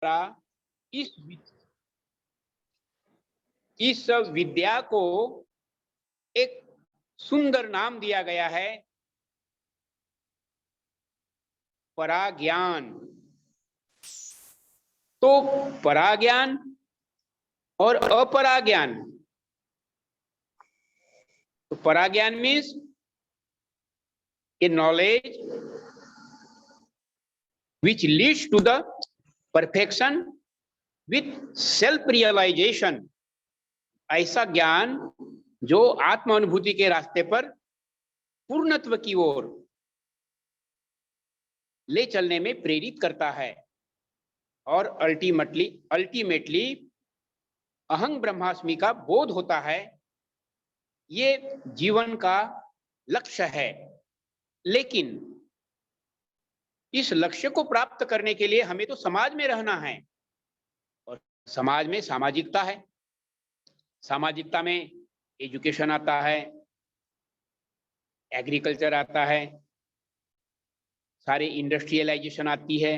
द्वारा इस विद्या को एक सुंदर नाम दिया गया है, पराज्ञान। तो पराज्ञान और अपराज्ञान, तो पराज्ञान means a knowledge which leads to the perfection with self realization। ऐसा ज्ञान जो आत्म अनुभूति के रास्ते पर पूर्णत्व की ओर ले चलने में प्रेरित करता है और अल्टीमेटली अहं ब्रह्मास्मि का बोध होता है। ये जीवन का लक्ष्य है। लेकिन इस लक्ष्य को प्राप्त करने के लिए हमें तो समाज में रहना है, और समाज में सामाजिकता है। सामाजिकता में एजुकेशन आता है, एग्रीकल्चर आता है, सारे इंडस्ट्रियलाइजेशन आती है,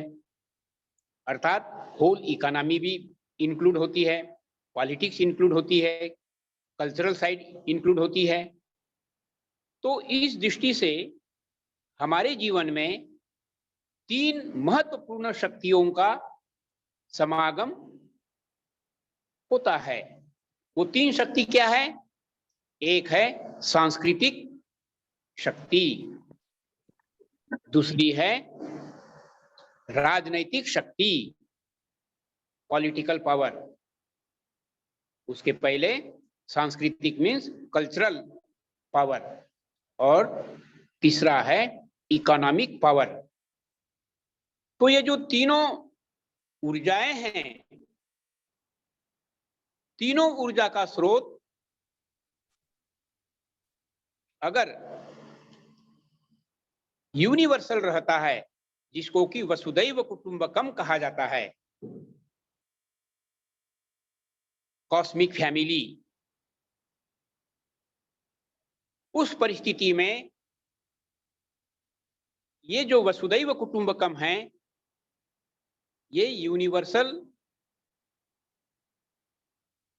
अर्थात होल इकोनॉमी भी इंक्लूड होती है, पॉलिटिक्स इंक्लूड होती है, कल्चरल साइड इंक्लूड होती है। तो इस दृष्टि से हमारे जीवन में 3 महत्वपूर्ण शक्तियों का समागम होता है। वो 3 शक्ति क्या है? एक है सांस्कृतिक शक्ति, दूसरी है राजनैतिक शक्ति, पॉलिटिकल पावर। उसके पहले सांस्कृतिक मीन्स कल्चरल पावर, और तीसरा है इकोनॉमिक पावर। तो ये जो तीनों ऊर्जाएं हैं, तीनों ऊर्जा का स्रोत अगर यूनिवर्सल रहता है, जिसको कि वसुदैव कुटुंबकम कहा जाता है, कॉस्मिक फैमिली, उस परिस्थिति में ये जो वसुदैव कुटुंबकम है, ये यूनिवर्सल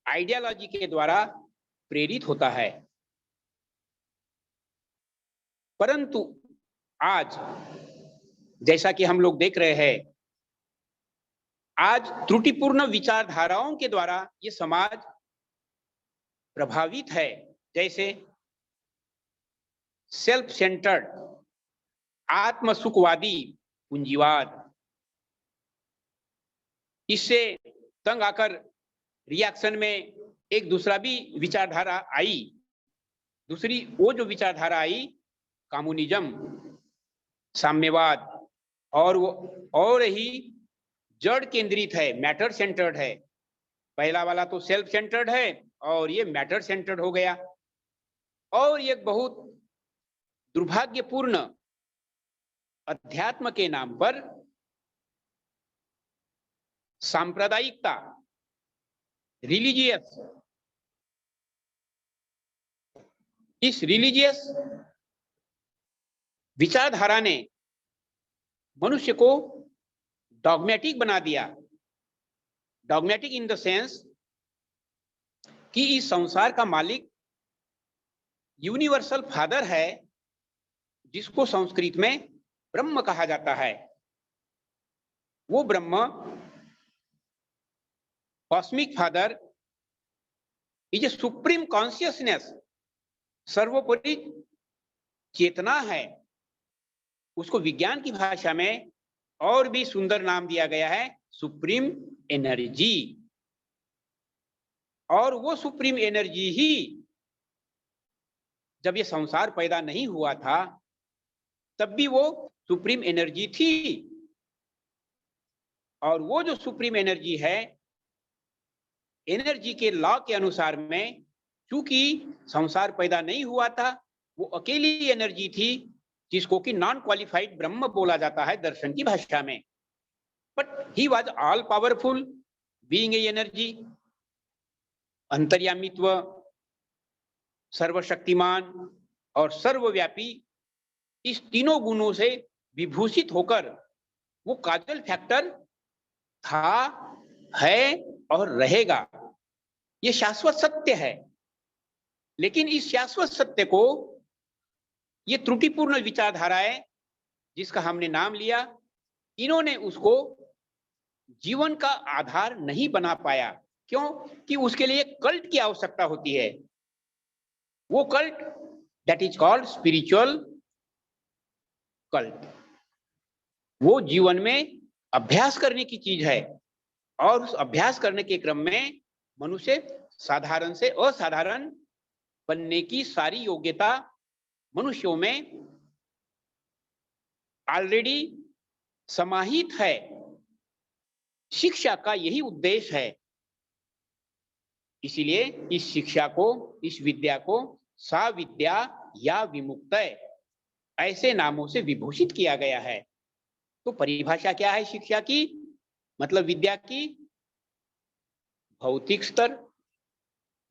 आइडियोलॉजी के द्वारा प्रेरित होता है। परंतु आज जैसा कि हम लोग देख रहे हैं, आज त्रुटिपूर्ण विचारधाराओं के द्वारा ये समाज प्रभावित है। जैसे सेल्फ सेंटर्ड, आत्मसुखवादी पूंजीवाद। इससे तंग आकर रिएक्शन में एक दूसरा भी विचारधारा आई। दूसरी वो जो विचारधारा आई, कम्युनिज्म, साम्यवाद, और वो और ही जड़ केंद्रित है, मैटर सेंटर्ड है। पहला वाला तो सेल्फ सेंटर्ड है और ये मैटर सेंटर्ड हो गया। और ये बहुत दुर्भाग्यपूर्ण अध्यात्म के नाम पर सांप्रदायिकता, रिलीजियस, इस रिलीजियस विचारधारा ने मनुष्य को डॉगमेटिक बना दिया। डॉगमेटिक इन द सेंस कि इस संसार का मालिक यूनिवर्सल फादर है, जिसको संस्कृत में ब्रह्म कहा जाता है। वो ब्रह्म, cosmic father, is a supreme consciousness, सर्वोपरि चेतना है। उसको विज्ञान की भाषा में और भी सुंदर नाम दिया गया है, सुप्रीम एनर्जी। और वो सुप्रीम एनर्जी ही जब ये संसार पैदा नहीं हुआ था, तब भी वो सुप्रीम एनर्जी थी। और वो जो सुप्रीम एनर्जी है, एनर्जी के लॉ के अनुसार में, चूंकि संसार पैदा नहीं हुआ था, वो अकेली एनर्जी थी, जिसको कि नॉन क्वालिफाइड ब्रह्म बोला जाता है दर्शन की भाषा में। But he was all powerful, being a energy, अंतर्यामित्व, सर्वशक्तिमान और सर्वव्यापी, इस तीनों गुणों से विभूषित होकर वो काजल फैक्टर था, है और रहेगा, ये शाश्वत सत्य है। लेकिन इस शाश्वत सत्य को ये त्रुटिपूर्ण विचारधाराएं जिसका हमने नाम लिया, इन्होंने उसको जीवन का आधार नहीं बना पाया। क्यों? कि उसके लिए कल्ट की आवश्यकता होती है। वो cult that is called spiritual cult. वो जीवन में अभ्यास करने की चीज है और उस अभ्यास करने के क्रम में मनुष्य साधारण से असाधारण बनने की सारी योग्यता मनुष्यों में ऑलरेडी समाहित है। शिक्षा का यही उद्देश्य है। इसीलिए इस शिक्षा को, इस विद्या को साविद्या या विमुक्तय ऐसे नामों से विभूषित किया गया है। तो परिभाषा क्या है शिक्षा की? मतलब विद्या की भौतिक स्तर,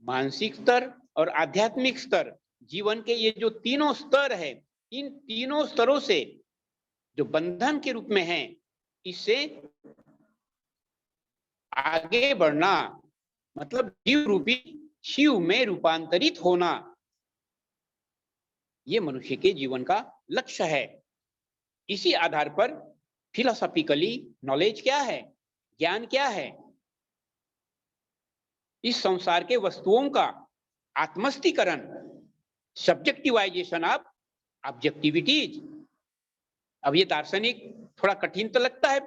मानसिक स्तर और आध्यात्मिक स्तर, जीवन के ये जो तीनों स्तर है, इन तीनों स्तरों से जो बंधन के रूप में है, इससे आगे बढ़ना, मतलब जीव रूपी शिव में रूपांतरित होना, ये मनुष्य के जीवन का लक्ष्य है। इसी आधार पर फिलोसॉफिकली नॉलेज क्या है, ज्ञान क्या है? इस संसार के वस्तुओं का आत्मस्तीकरण, सब्जेक्टिवाइजेशन ऑफ ऑब्जेक्टिविटीज। अब ये दार्शनिक थोड़ा कठिन तो लगता है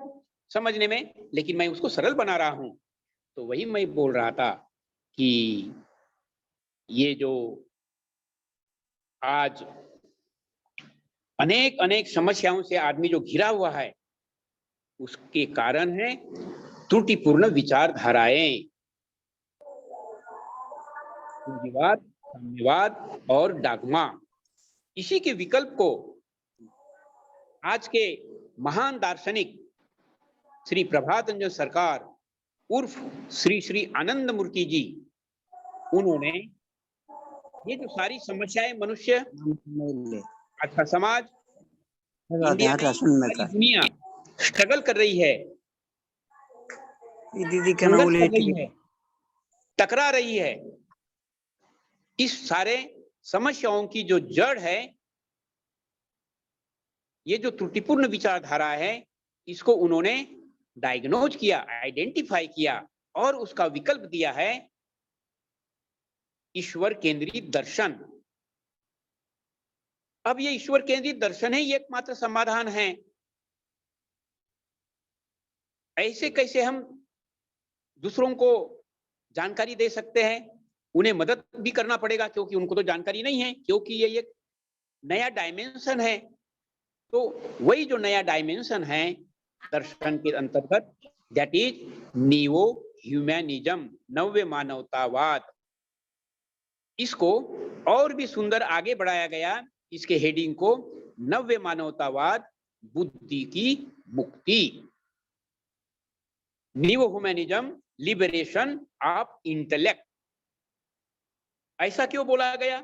समझने में, लेकिन मैं उसको सरल बना रहा हूं। तो वही मैं बोल रहा था कि ये जो आज अनेक अनेक समस्याओं से आदमी जो घिरा हुआ है, उसके कारण है त्रुटिपूर्ण विचारधाराएं, पूंजीवाद, साम्यवाद और डागमा। इसी के विकल्प को आज के महान दार्शनिक श्री प्रभात रंजन सरकार उर्फ श्री श्री आनंद मूर्ति जी, उन्होंने ये जो सारी समस्याएं मनुष्य, अच्छा समाज, इंडिया नहीं, सारी दुनिया स्ट्रगल कर रही है, संघर्ष कर रही है, टकरा रही है, इस सारे समस्याओं की जो जड़ है, ये जो त्रुटिपूर्ण विचारधारा है, इसको उन्होंने डायग्नोज किया, आइडेंटिफाई किया और उसका विकल्प दिया है ईश्वर केंद्रित दर्शन। अब ये ईश्वर केंद्रित दर्शन ही एकमात्र समाधान है। ऐसे कैसे हम दूसरों को जानकारी दे सकते हैं? उन्हें मदद भी करना पड़ेगा, क्योंकि उनको तो जानकारी नहीं है, क्योंकि ये एक नया डायमेंशन है। तो वही जो नया डायमेंशन है दर्शन के अंतर्गत, दैट इज न्यू ह्यूमैनिज्म, नव्य मानवतावाद। इसको और भी सुंदर आगे बढ़ाया गया, इसके हेडिंग को नव्य मानवतावाद, बुद्धि की मुक्ति, new humanism, liberation of intellect. ऐसा क्यों बोला गया?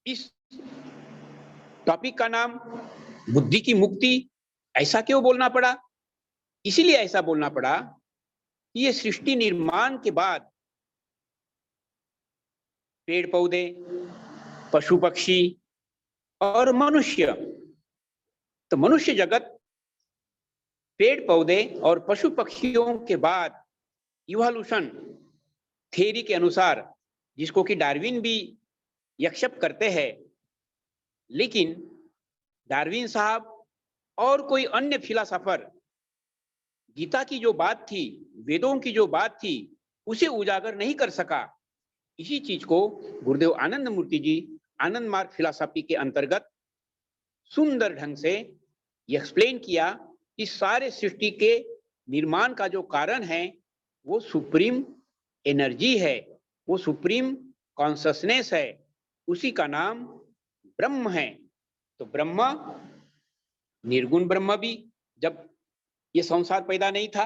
इस टॉपिक का नाम बुद्धि की मुक्ति ऐसा क्यों बोलना पड़ा? इसीलिए ऐसा बोलना पड़ा कि ये सृष्टि निर्माण के बाद पेड़ पौधे, पशु पक्षी और मनुष्य, तो मनुष्य जगत पेड़ पौधे और पशु पक्षियों के बाद इवोल्यूशन थ्योरी के अनुसार, जिसको कि डार्विन भी एक्सेप्ट करते हैं, लेकिन डार्विन साहब और कोई अन्य फिलोसोफर गीता की जो बात थी, वेदों की जो बात थी, उसे उजागर नहीं कर सका। इसी चीज को गुरुदेव आनंद मूर्ति जी आनंद मार्ग फिलॉसफी के अंतर्गत सुंदर ढंग से एक्सप्लेन किया कि सारे सृष्टि के निर्माण का जो कारण है वो सुप्रीम एनर्जी है, वो सुप्रीम कॉन्शसनेस है, उसी का नाम ब्रह्म है। तो ब्रह्म, निर्गुण ब्रह्म भी जब ये संसार पैदा नहीं था,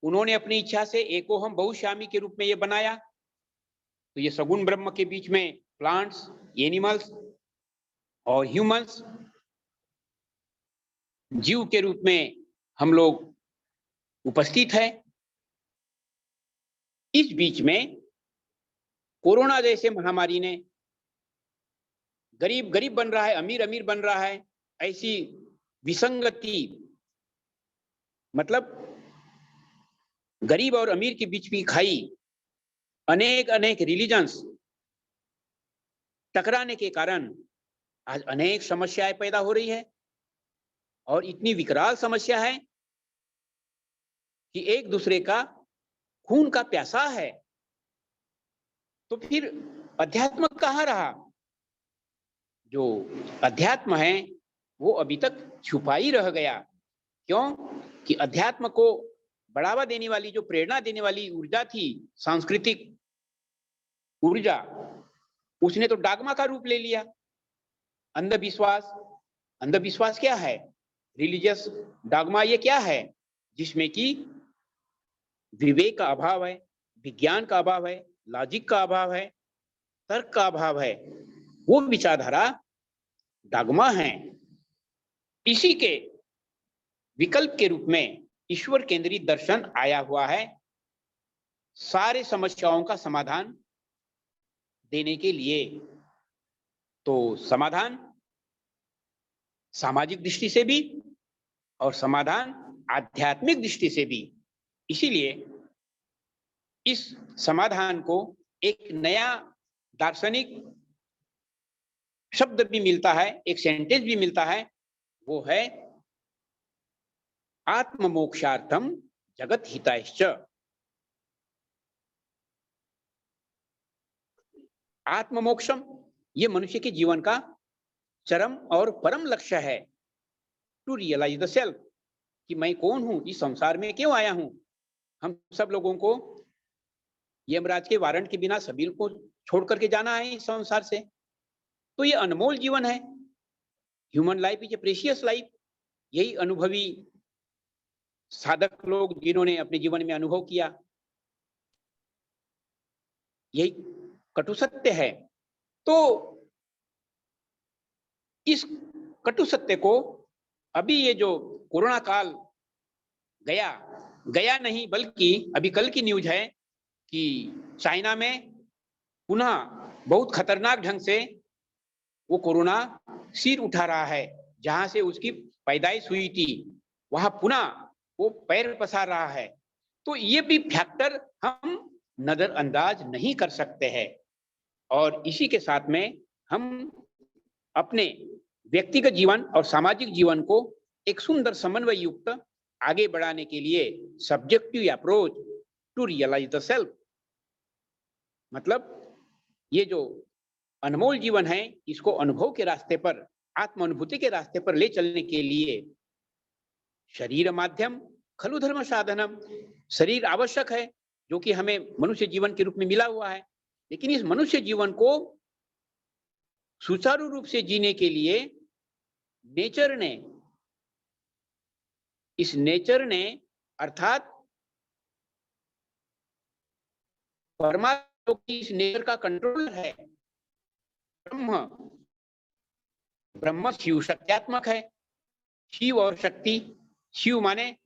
उन्होंने अपनी इच्छा से एकोहम बहुश्यामी के रूप में ये बनाया। तो ये सगुण ब्रह्म के बीच में प्लांट्स, एनिमल्स और ह्यूमंस, जीव के रूप में हम लोग उपस्थित है। इस बीच में कोरोना जैसे महामारी ने गरीब गरीब बन रहा है, अमीर अमीर बन रहा है, ऐसी विसंगति, मतलब गरीब और अमीर के बीच की खाई, अनेक अनेक रिलीजन्स टकराने के कारण आज अनेक समस्याएं पैदा हो रही है। और इतनी विकराल समस्या है कि एक दूसरे का खून का प्यासा है। तो फिर अध्यात्म कहाँ रहा? जो अध्यात्म है वो अभी तक छुपा ही रह गया। क्यों? कि अध्यात्म को बढ़ावा देने वाली, जो प्रेरणा देने वाली ऊर्जा थी, सांस्कृतिक ऊर्जा, उसने तो डॉगमा का रूप ले लिया। अंधविश्वास, अंधविश्वास क्या है? रिलीजियस डॉगमा ये क्या है? जिसमें कि विवेक का अभाव है, विज्ञान का अभाव है, लॉजिक का अभाव है, तर्क का अभाव है, वो विचारधारा डॉगमा है। इसी के विकल्प के रूप में ईश्वर केंद्रित दर्शन आया हुआ है, सारे समस्याओं का समाधान देने के लिए। तो समाधान सामाजिक दृष्टि से भी और समाधान आध्यात्मिक दृष्टि से भी। इसीलिए इस समाधान को एक नया दार्शनिक शब्द भी मिलता है, एक सेंटेंस भी मिलता है, वो है आत्ममोक्षार्थम जगत हितायश्च। आत्ममोक्षम ये मनुष्य के जीवन का चरम और परम लक्ष्य है। टू रियलाइज द सेल्फ, कि मैं कौन हूं, इस संसार में क्यों आया हूं। हम सब लोगों को यमराज के वारंट के बिना सभी को छोड़ करके जाना है इस संसार से। तो ये अनमोल जीवन है। Human life is a precious life. यही अनुभवी साधक लोग जिन्होंने अपने जीवन में अनुभव किया, यही कटु सत्य है। तो इस कटु सत्य को अभी ये जो कोरोना काल गया गया नहीं, बल्कि अभी कल की न्यूज है कि चाइना में पुनः बहुत खतरनाक ढंग से वो कोरोना सिर उठा रहा है। जहां से उसकी पैदाइश हुई थी वहां पुनः वो पैर पसार रहा है। तो ये भी फैक्टर हम नजरअंदाज नहीं कर सकते हैं। और इसी के साथ में हम अपने व्यक्तिगत जीवन और सामाजिक जीवन को एक सुंदर समन्वय युक्त आगे बढ़ाने के लिए subjective approach to realise the self, मतलब ये जो अनमोल जीवन है, इसको अनुभव के रास्ते पर, आत्म अनुभूति के रास्ते पर ले चलने के लिए शरीर माध्यम खलु धर्म साधनम, शरीर आवश्यक है जो कि हमें मनुष्य जीवन के रूप में मिला हुआ है। लेकिन इस मनुष्य जीवन को सुचारू रूप से जीने के लिए नेचर ने, इस नेचर ने अर्थात परमात्मा की इस नेचर का कंट्रोलर है ब्रह्म। ब्रह्म शिव शक्त्यात्मक है। शिव और शक्ति, शिव माने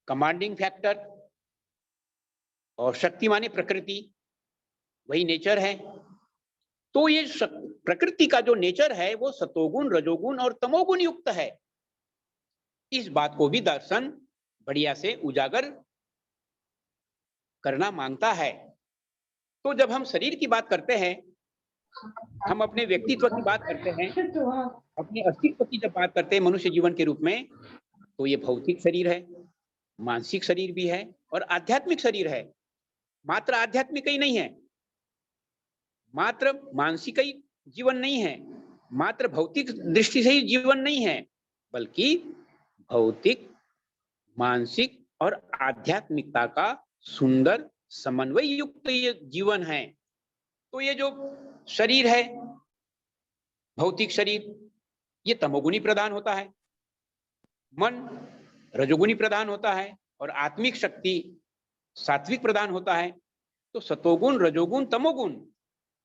कमांडिंग फैक्टर और शक्ति माने प्रकृति, वही नेचर है। तो ये प्रकृति का जो नेचर है वो सतोगुण, रजोगुण और तमोगुण युक्त है। इस बात को भी दर्शन बढ़िया से उजागर करना मांगता है। तो जब हम शरीर की बात करते हैं, हम अपने व्यक्तित्व की बात करते हैं, अपने अस्तित्व की जब बात करते हैं मनुष्य जीवन के रूप में, तो ये भौतिक शरीर है, मानसिक शरीर भी है और आध्यात्मिक शरीर है। मात्र आध्यात्मिक ही नहीं है, मात्र मानसिक ही जीवन नहीं है, मात्र भौतिक दृष्टि से ही जीवन नहीं है, बल्कि भौतिक, मानसिक और आध्यात्मिकता का सुंदर समन्वय युक्त ये जीवन है। तो ये जो शरीर है, भौतिक शरीर, ये तमोगुणी प्रधान होता है, मन रजोगुणी प्रधान होता है और आत्मिक शक्ति सात्विक प्रधान होता है। तो सतोगुण, रजोगुण, तमोगुण,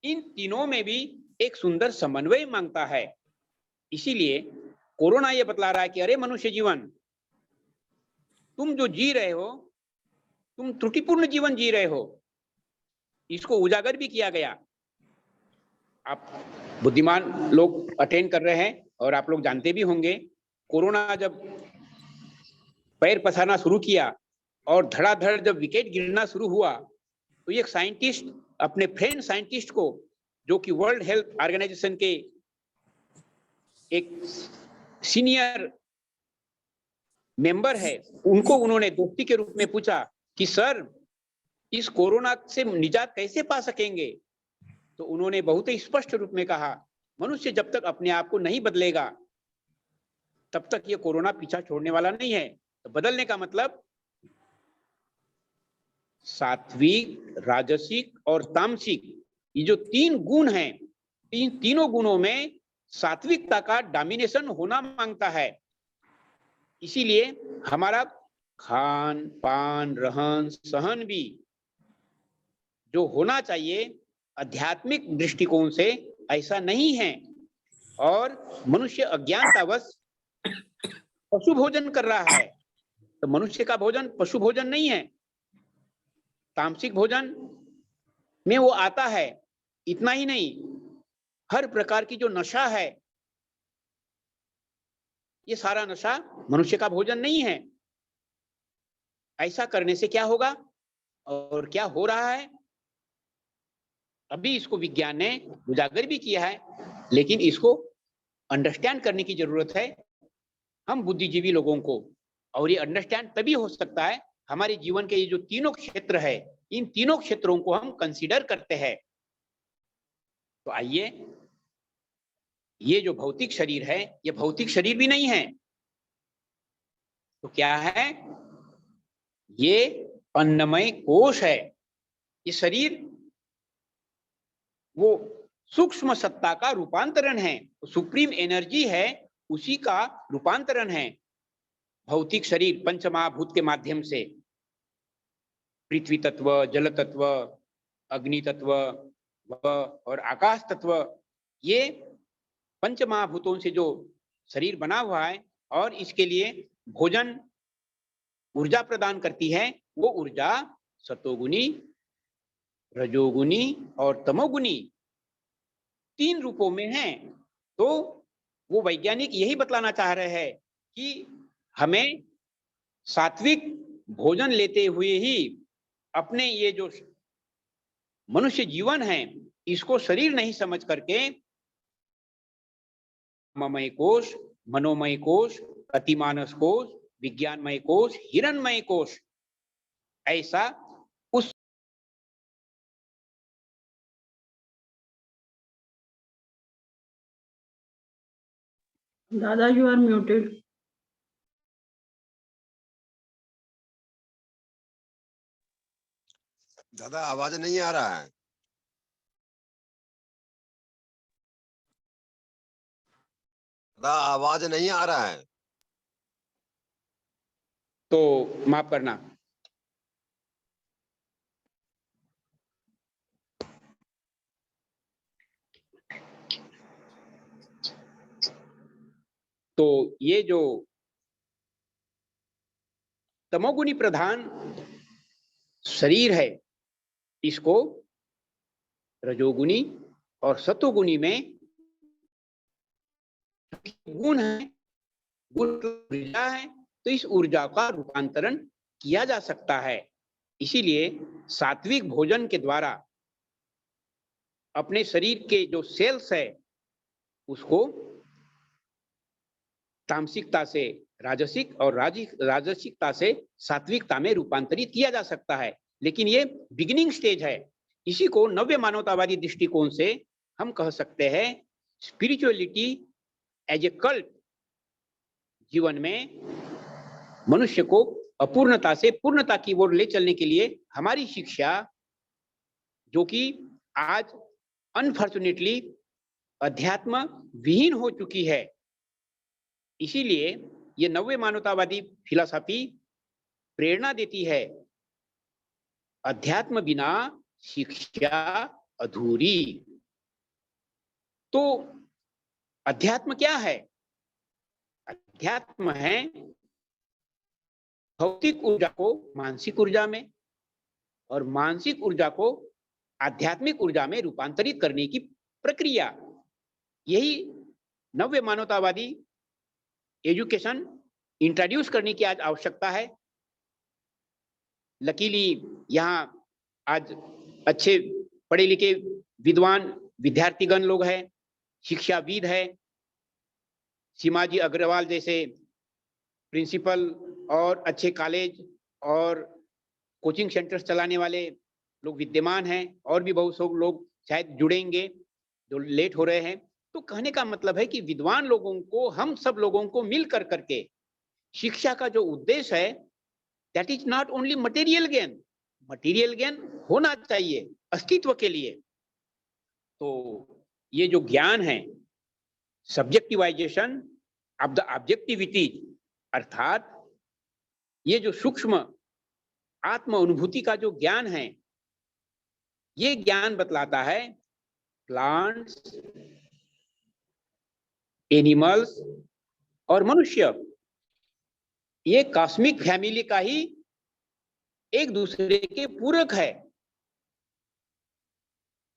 इन तीनों में भी एक सुंदर समन्वय मांगता है। इसीलिए कोरोना ये बतला रहा है कि अरे मनुष्य जीवन, तुम जो जी रहे हो, तुम त्रुटिपूर्ण जीवन जी रहे हो, इसको उजागर भी किया गया। आप बुद्धिमान लोग अटेंड कर रहे हैं और आप लोग जानते भी होंगे, कोरोना जब पैर पसारना शुरू किया और धड़ाधड़ जब विकेट गिरना शुरू हुआ, तो एक साइंटिस्ट अपने फ्रेंड साइंटिस्ट को, जो कि वर्ल्ड हेल्थ ऑर्गेनाइजेशन के एक सीनियर मेंबर है, उनको उन्होंने दोस्ती के रूप में पूछा कि सर, इस कोरोना से निजात कैसे पा सकेंगे? तो उन्होंने बहुत ही स्पष्ट रूप में कहा, मनुष्य जब तक अपने आप को नहीं बदलेगा, तब तक ये कोरोना पीछा छोड़ने वाला नहीं है। तो बदलने का मतलब सात्विक, राजसिक और तामसिक, ये जो 3 गुण हैं, इन तीनों गुणों में सात्विकता का डोमिनेशन होना मांगता है। इसीलिए हमारा खान पान, रहन सहन भी जो होना चाहिए आध्यात्मिक दृष्टिकोण से ऐसा नहीं है, और मनुष्य अज्ञानतावश पशु भोजन कर रहा है। तो मनुष्य का भोजन पशु भोजन नहीं है, तामसिक भोजन में वो आता है। इतना ही नहीं, हर प्रकार की जो नशा है, ये सारा नशा मनुष्य का भोजन नहीं है। ऐसा करने से क्या होगा और क्या हो रहा है, अभी इसको विज्ञान ने उजागर भी किया है, लेकिन इसको अंडरस्टैंड करने की जरूरत है हम बुद्धिजीवी लोगों को। और ये अंडरस्टैंड तभी हो सकता है हमारे जीवन के ये जो तीनों क्षेत्र है, इन तीनों क्षेत्रों को हम कंसीडर करते हैं। तो आइए, ये जो भौतिक शरीर है, ये भौतिक शरीर भी नहीं है, तो क्या है? ये अन्नमय कोश है। ये शरीर वो सूक्ष्म सत्ता का रूपांतरण है, सुप्रीम एनर्जी है, उसी का रूपांतरण है। भौतिक शरीर पंचमहाभूत के माध्यम से पृथ्वी तत्व, जल तत्व, अग्नि तत्व और आकाश तत्व, ये पंचमहाभूतों से जो शरीर बना हुआ है, और इसके लिए भोजन ऊर्जा प्रदान करती है। वो ऊर्जा सतोगुनी, रजोगुनी और तमोगुनी 3 रूपों में है। तो वो वैज्ञानिक यही बतलाना चाह रहे हैं कि हमें सात्विक भोजन लेते हुए ही अपने ये जो मनुष्य जीवन है, इसको शरीर नहीं समझ करके ममय कोश, मनोमय कोश, अतिमानस कोश, विज्ञानमय कोश, हिरणमय कोश, ऐसा उस दादा, you are muted. दादा आवाज नहीं आ रहा है। दादा आवाज नहीं आ रहा है। तो माफ करना। तो ये जो तमोगुनी प्रधान शरीर है, इसको रजोगुनी और सतोगुनी में गुण है, गुण ऊर्जा है, तो इस ऊर्जा का रूपांतरण किया जा सकता है। इसीलिए सात्विक भोजन के द्वारा अपने शरीर के जो सेल्स है, उसको तामसिकता से राजसिक और राजसिकता से सात्विकता में रूपांतरित किया जा सकता है। लेकिन ये बिगिनिंग स्टेज है। इसी को नव्य मानवतावादी दृष्टिकोण से हम कह सकते हैं स्पिरिचुअलिटी एज ए कल्ट। जीवन में मनुष्य को अपूर्णता से पूर्णता की ओर ले चलने के लिए हमारी शिक्षा, जो कि आज अनफॉर्चुनेटली अध्यात्म विहीन हो चुकी है, इसीलिए ये नव्य मानवतावादी फिलॉसफी प्रेरणा देती है, अध्यात्म बिना शिक्षा अधूरी। तो अध्यात्म क्या है? अध्यात्म है भौतिक ऊर्जा को मानसिक ऊर्जा में और मानसिक ऊर्जा को आध्यात्मिक ऊर्जा में रूपांतरित करने की प्रक्रिया, यही नव्य मानवतावादी एजुकेशन इंट्रोड्यूस करने की आज आवश्यकता है। लकीली यहाँ आज अच्छे पढ़े लिखे विद्वान विद्यार्थीगण लोग हैं, शिक्षाविद है, सीमाजी अग्रवाल जैसे प्रिंसिपल और अच्छे कॉलेज और कोचिंग सेंटर्स चलाने वाले लोग विद्यमान हैं, और भी बहुत सब लोग शायद जुड़ेंगे जो लेट हो रहे हैं। तो कहने का मतलब है कि विद्वान लोगों को, हम सब लोगों को मिलकर करके शिक्षा का जो उद्देश्य है, that is not only material gain, material gain होना चाहिए अस्तित्व के लिए। तो ये जो ज्ञान है, सब्जेक्टिवाइजेशन ऑफ द ऑब्जेक्टिविटीज, अर्थात ये जो सूक्ष्म आत्म अनुभूति का जो ज्ञान है, ये ज्ञान बतलाता है प्लांट्स, एनिमल्स और मनुष्य ये कॉस्मिक फैमिली का ही एक दूसरे के पूरक है।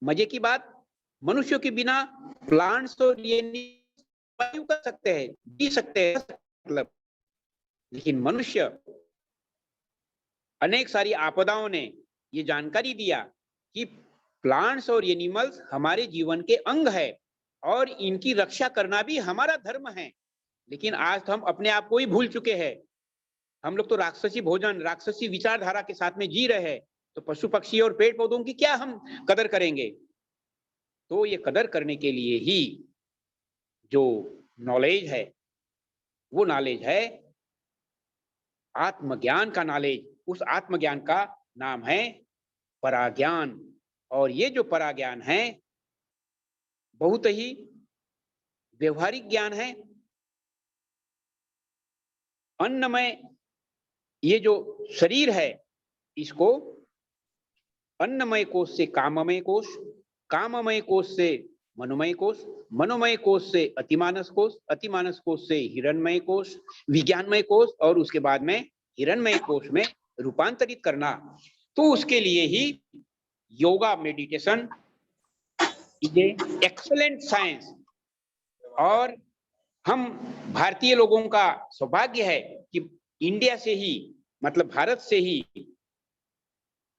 मजे की बात, मनुष्यों के बिना प्लांट्स और ये सर्वाइव कर सकते हैं, जी सकते हैं, मतलब, लेकिन मनुष्य अनेक सारी आपदाओं ने ये जानकारी दिया कि प्लांट्स और एनिमल्स हमारे जीवन के अंग है और इनकी रक्षा करना भी हमारा धर्म है। लेकिन आज तो हम अपने आप को ही भूल चुके हैं। हम लोग तो राक्षसी भोजन, राक्षसी विचारधारा के साथ में जी रहे हैं, तो पशु पक्षी और पेड़ पौधों की क्या हम कदर करेंगे? तो ये कदर करने के लिए ही जो नॉलेज है, वो नॉलेज है आत्मज्ञान का नॉलेज। उस आत्मज्ञान का नाम है पराज्ञान। और ये जो पराज्ञान है बहुत ही व्यवहारिक ज्ञान है। अन्नमय ये जो शरीर है, इसको अन्नमय कोश से काममय कोश, काममय कोश से मनोमय कोश, मनोमय कोश से अतिमानस कोश, अतिमानस कोश से हिरणमय कोश, विज्ञानमय कोश और उसके बाद में हिरणमय कोश में रूपांतरित करना। तो उसके लिए ही yoga meditation is a excellent science. और हम भारतीय लोगों का सौभाग्य है कि इंडिया से ही, मतलब भारत से ही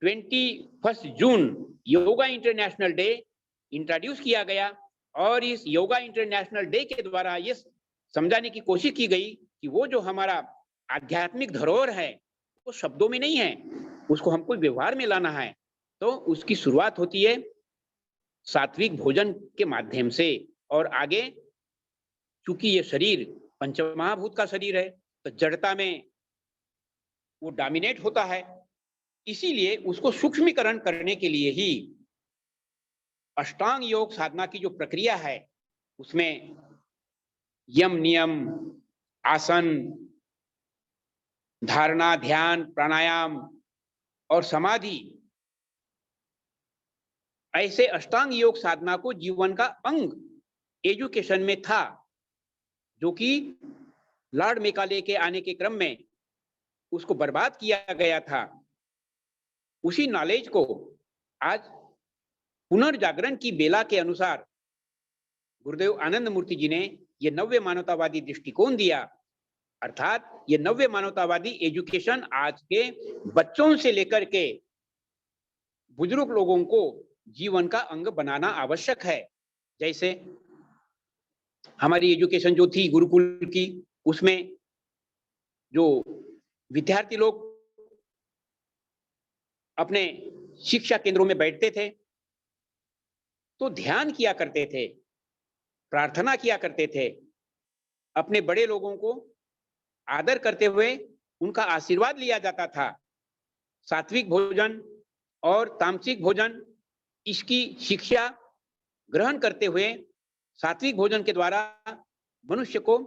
21 जून योगा इंटरनेशनल डे इंट्रोड्यूस किया गया। और इस योगा इंटरनेशनल डे के द्वारा ये समझाने की कोशिश की गई कि वो जो हमारा आध्यात्मिक धरोहर है वो शब्दों में नहीं है, उसको हमको व्यवहार में लाना है। तो उसकी शुरुआत होती है सात्विक भोजन के माध्यम से। और आगे, चूंकि ये शरीर पंचमहाभूत का शरीर है, तो जड़ता में वो डोमिनेट होता है, इसीलिए उसको सूक्ष्मीकरण करने के लिए ही अष्टांग योग साधना की जो प्रक्रिया है, उसमें यम नियम, आसन, धारणा, ध्यान, प्राणायाम और समाधि, ऐसे अष्टांग योग साधना को जीवन का अंग एजुकेशन में था, जो कि लॉर्ड मेकाले के आने के क्रम में उसको बर्बाद किया गया था। उसी नॉलेज को आज पुनर्जागरण की बेला के अनुसार गुरुदेव आनंद मूर्ति जी ने ये नव्य मानवतावादी दृष्टिकोण दिया। अर्थात ये नव्य मानवतावादी एजुकेशन आज के बच्चों से लेकर के बुजुर्ग लोगों को जीवन का अंग बनाना आवश्यक है। जैसे हमारी एजुकेशन जो थी गुरुकुल की, उसमें जो विद्यार्थी लोग अपने शिक्षा केंद्रों में बैठते थे तो ध्यान किया करते थे, प्रार्थना किया करते थे, अपने बड़े लोगों को आदर करते हुए उनका आशीर्वाद लिया जाता था। सात्विक भोजन और तामसिक भोजन, इसकी शिक्षा ग्रहण करते हुए सात्विक भोजन के द्वारा मनुष्य को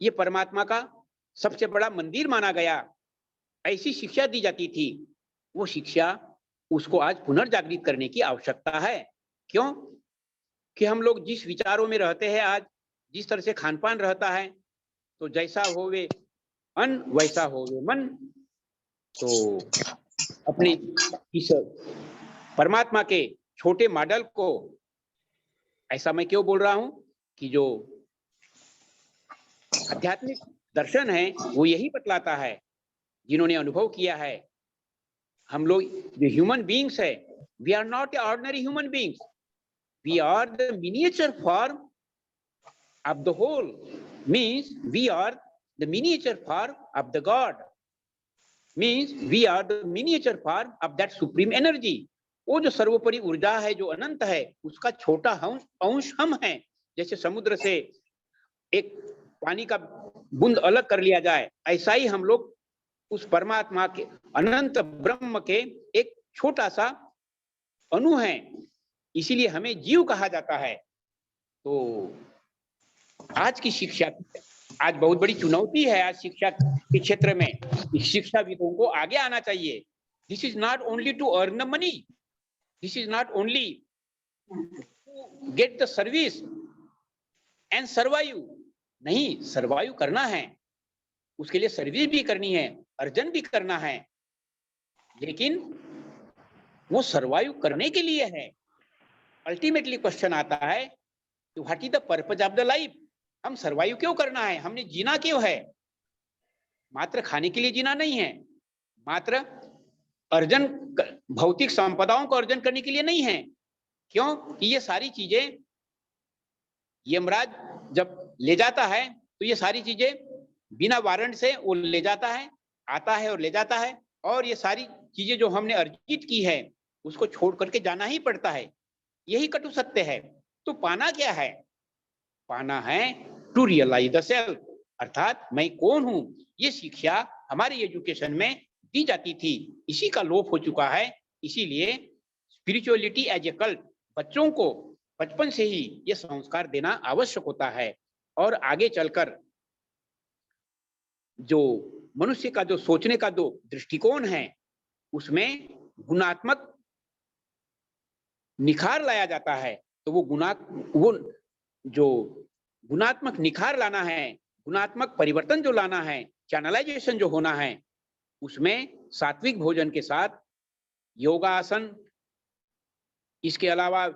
ये परमात्मा का सबसे बड़ा मंदिर माना गया, ऐसी शिक्षा दी जाती थी। वो शिक्षा उसको आज पुनर्जागृत करने की आवश्यकता है। क्यों? कि हम लोग जिस विचारों में रहते हैं, आज जिस तरह से खान पान रहता है, तो जैसा होवे अन वैसा होवे मन। तो अपने इस परमात्मा के छोटे मॉडल को, ऐसा मैं क्यों बोल रहा हूं कि जो आध्यात्मिक दर्शन है वो यही बतलाता है, जिन्होंने अनुभव किया है, हम लोग जो ह्यूमन बीइंग्स है, we are not ordinary human beings, we are the miniature form of the whole, means we are the miniature form of the God, means we are the miniature form of that supreme energy. वो जो सर्वोपरि ऊर्जा है, जो अनंत है, उसका छोटा अंश हम हैं। जैसे समुद्र से एक पानी का बूंद अलग कर लिया जाए, ऐसा ही हम लोग उस परमात्मा के, अनंत ब्रह्म के एक छोटा सा अणु है, इसीलिए हमें जीव कहा जाता है। तो आज की शिक्षा, आज बहुत बड़ी चुनौती है आज शिक्षा के क्षेत्र में, शिक्षाविदों को आगे आना चाहिए। This is not only to earn the money, this is not only to get the service and survive, नहीं, सर्वाइव करना है, उसके लिए सर्विस भी करनी है, अर्जन भी करना है, लेकिन वो सर्वाइव करने के लिए है। अल्टीमेटली क्वेश्चन आता है, what is the purpose of the life? हम सर्वाइव क्यों करना है, हमने जीना क्यों है? मात्र खाने के लिए जीना नहीं है, मात्र अर्जन, भौतिक संपदाओं को अर्जन करने के लिए नहीं है। क्यों कि ये सारी चीजें यमराज जब ले जाता है तो ये सारी चीजें बिना वारंट से वो ले जाता है, आता है और ले जाता है, और ये सारी चीजें जो हमने अर्जित की है उसको छोड़ करके जाना ही पड़ता है, यही कटु सत्य है। तो पाना क्या है? पाना है टू रियलाइज द सेल्फ, अर्थात मैं कौन हूं। ये शिक्षा हमारी एजुकेशन में दी जाती थी, इसी का लोप हो चुका है। इसीलिए स्पिरिचुअलिटी एज ए कल्ट, बच्चों को बचपन से ही ये संस्कार देना आवश्यक होता है, और आगे चलकर जो मनुष्य का जो सोचने का जो दृष्टिकोण है उसमें गुणात्मक निखार लाया जाता है। तो वो जो गुणात्मक निखार लाना है, गुणात्मक परिवर्तन जो लाना है, चैनलाइजेशन जो होना है, उसमें सात्विक भोजन के साथ योगासन, इसके अलावा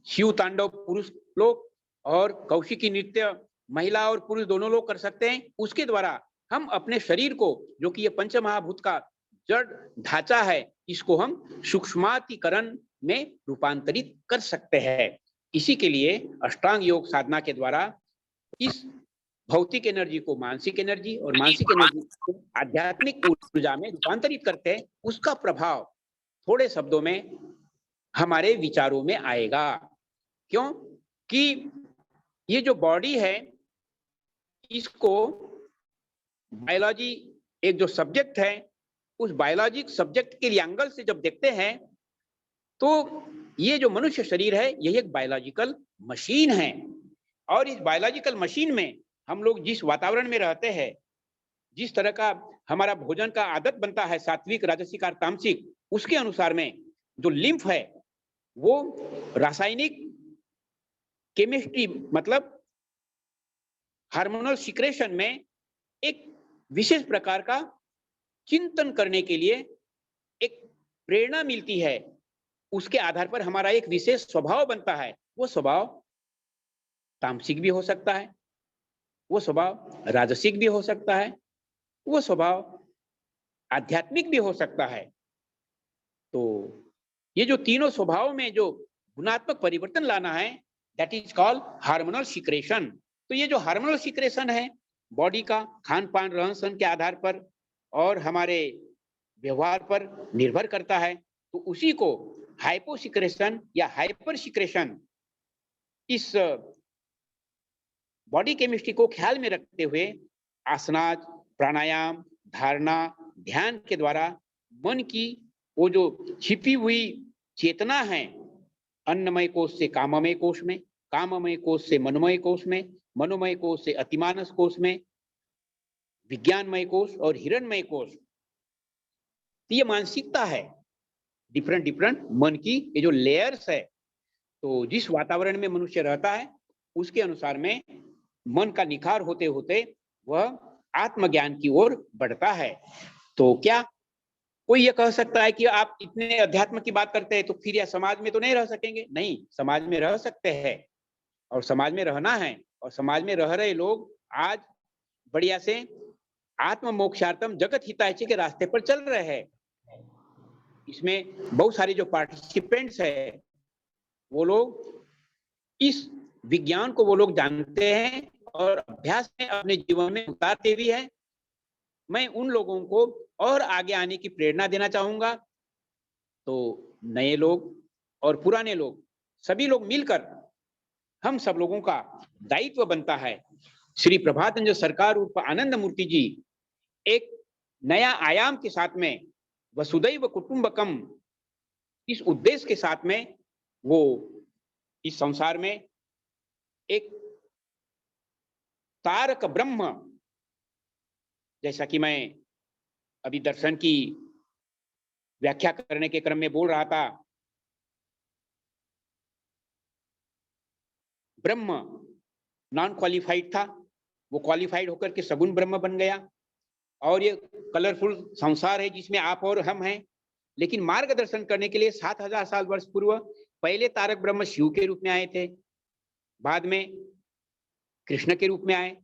शिव तांडव पुरुष लोग और कौशिकी नृत्य महिला और पुरुष दोनों लोग कर सकते हैं। उसके द्वारा हम अपने शरीर को, जो कि ये पंच महाभूत का जड़ ढांचा है, इसको हम सूक्ष्मातिकरण में रूपांतरित कर सकते हैं। इसी के लिए अष्टांग योग साधना के द्वारा इस भौतिक एनर्जी को मानसिक एनर्जी और मानसिक एनर्जी को आध्यात्मिक ऊर्जा में रूपांतरित करते हैं। उसका प्रभाव थोड़े शब्दों में हमारे विचारों में आएगा। क्यों कि ये जो बॉडी है, इसको बायोलॉजी एक जो सब्जेक्ट है, उस बायोलॉजिक सब्जेक्ट के एंगल से जब देखते हैं तो ये जो मनुष्य शरीर है यह एक बायोलॉजिकल मशीन है, और इस बायोलॉजिकल मशीन में हम लोग जिस वातावरण में रहते हैं, जिस तरह का हमारा भोजन का आदत बनता है, सात्विक, राजसिक और तामसिक, उसके अनुसार में जो लिम्फ है वो रासायनिक केमिस्ट्री मतलब हार्मोनल सिक्रेशन में एक विशेष प्रकार का चिंतन करने के लिए एक प्रेरणा मिलती है। उसके आधार पर हमारा एक विशेष स्वभाव बनता है। वो स्वभाव तामसिक भी हो सकता है, वो स्वभाव राजसिक भी हो सकता है, वो स्वभाव आध्यात्मिक भी हो सकता है। तो ये जो तीनों स्वभाव में जो गुणात्मक परिवर्तन लाना है, that is called hormonal secretion. तो ये जो हार्मोनल सिक्रेशन है, बॉडी का खान पान रहन सहन के आधार पर और हमारे व्यवहार पर निर्भर करता है। तो उसी को हाइपो सिक्रेशन या हाइपर सिक्रेशन, इस बॉडी केमिस्ट्री को ख्याल में रखते हुए आसनाज, प्राणायाम, धारणा, ध्यान के द्वारा मन की वो जो छिपी हुई चेतना है, अन्नमय कोश से काममय कोश में, काममय कोश से मनोमय कोश में, मनोमय कोश से अतिमानस कोश में, विज्ञानमय कोश और हिरणमय कोश, ये मानसिकता है, डिफरेंट मन की ये जो लेयर्स है। तो जिस वातावरण में मनुष्य रहता है उसके अनुसार में मन का निखार होते होते वह आत्मज्ञान की ओर बढ़ता है। तो क्या कोई ये कह सकता है कि आप इतने अध्यात्म की बात करते हैं तो फिर यह समाज में तो नहीं रह सकेंगे? नहीं, समाज में रह सकते हैं और समाज में रहना है, और समाज में रह रहे लोग आज बढ़िया से आत्म मोक्षार्थम जगत हिताय के रास्ते पर चल रहे हैं। इसमें बहुत सारे जो पार्टिसिपेंट्स है वो लोग इस विज्ञान को वो लोग जानते हैं और अभ्यास में अपने जीवन में उतारते भी हैं। मैं उन लोगों को और आगे आने की प्रेरणा देना चाहूंगा। तो नए लोग और पुराने लोग सभी लोग मिलकर हम सब लोगों का दायित्व बनता है। श्री प्रभातंजलि सरकार उर्फ आनंद मूर्ति जी एक नया आयाम के साथ में वसुदैव कुटुंबकम इस उद्देश्य के साथ में वो इस संसार में एक तारक ब्रह्म, जैसा कि मैं अभी दर्शन की व्याख्या करने के क्रम में बोल रहा था, ब्रह्म नॉन क्वालिफाइड था, वो क्वालिफाइड होकर के सगुण ब्रह्म बन गया। और ये कलरफुल संसार है जिसमें आप और हम हैं, लेकिन मार्गदर्शन करने के लिए 7000 साल वर्ष पूर्व पहले तारक ब्रह्म शिव के रूप में आए थे, बाद में कृष्ण के रूप में आए।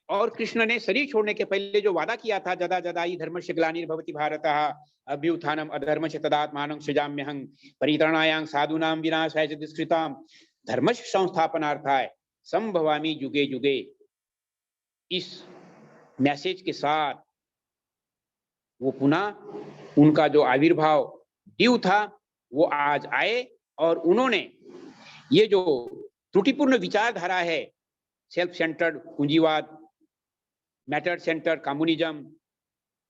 और कृष्ण ने शरीर छोड़ने के पहले जो वादा किया था, जदा जदा ही धर्मस्य ग्लानिर्भवति भारतः अभ्युत्थानम अधर्मस्य तदात्मानं सृजाम्यहं परित्राणाय साधूनां विनाशाय च दुष्कृतां धर्मस्य संस्थापनार्थाय संभवामि युगे युगे। इस मैसेज के साथ वो पुनः उनका जो आविर्भाव ड्यू था वो आज आए और उन्होंने ये जो त्रुटिपूर्ण विचारधारा है, सेल्फ सेंटर्ड पूंजीवाद, मैटर सेंटर कम्युनिज्म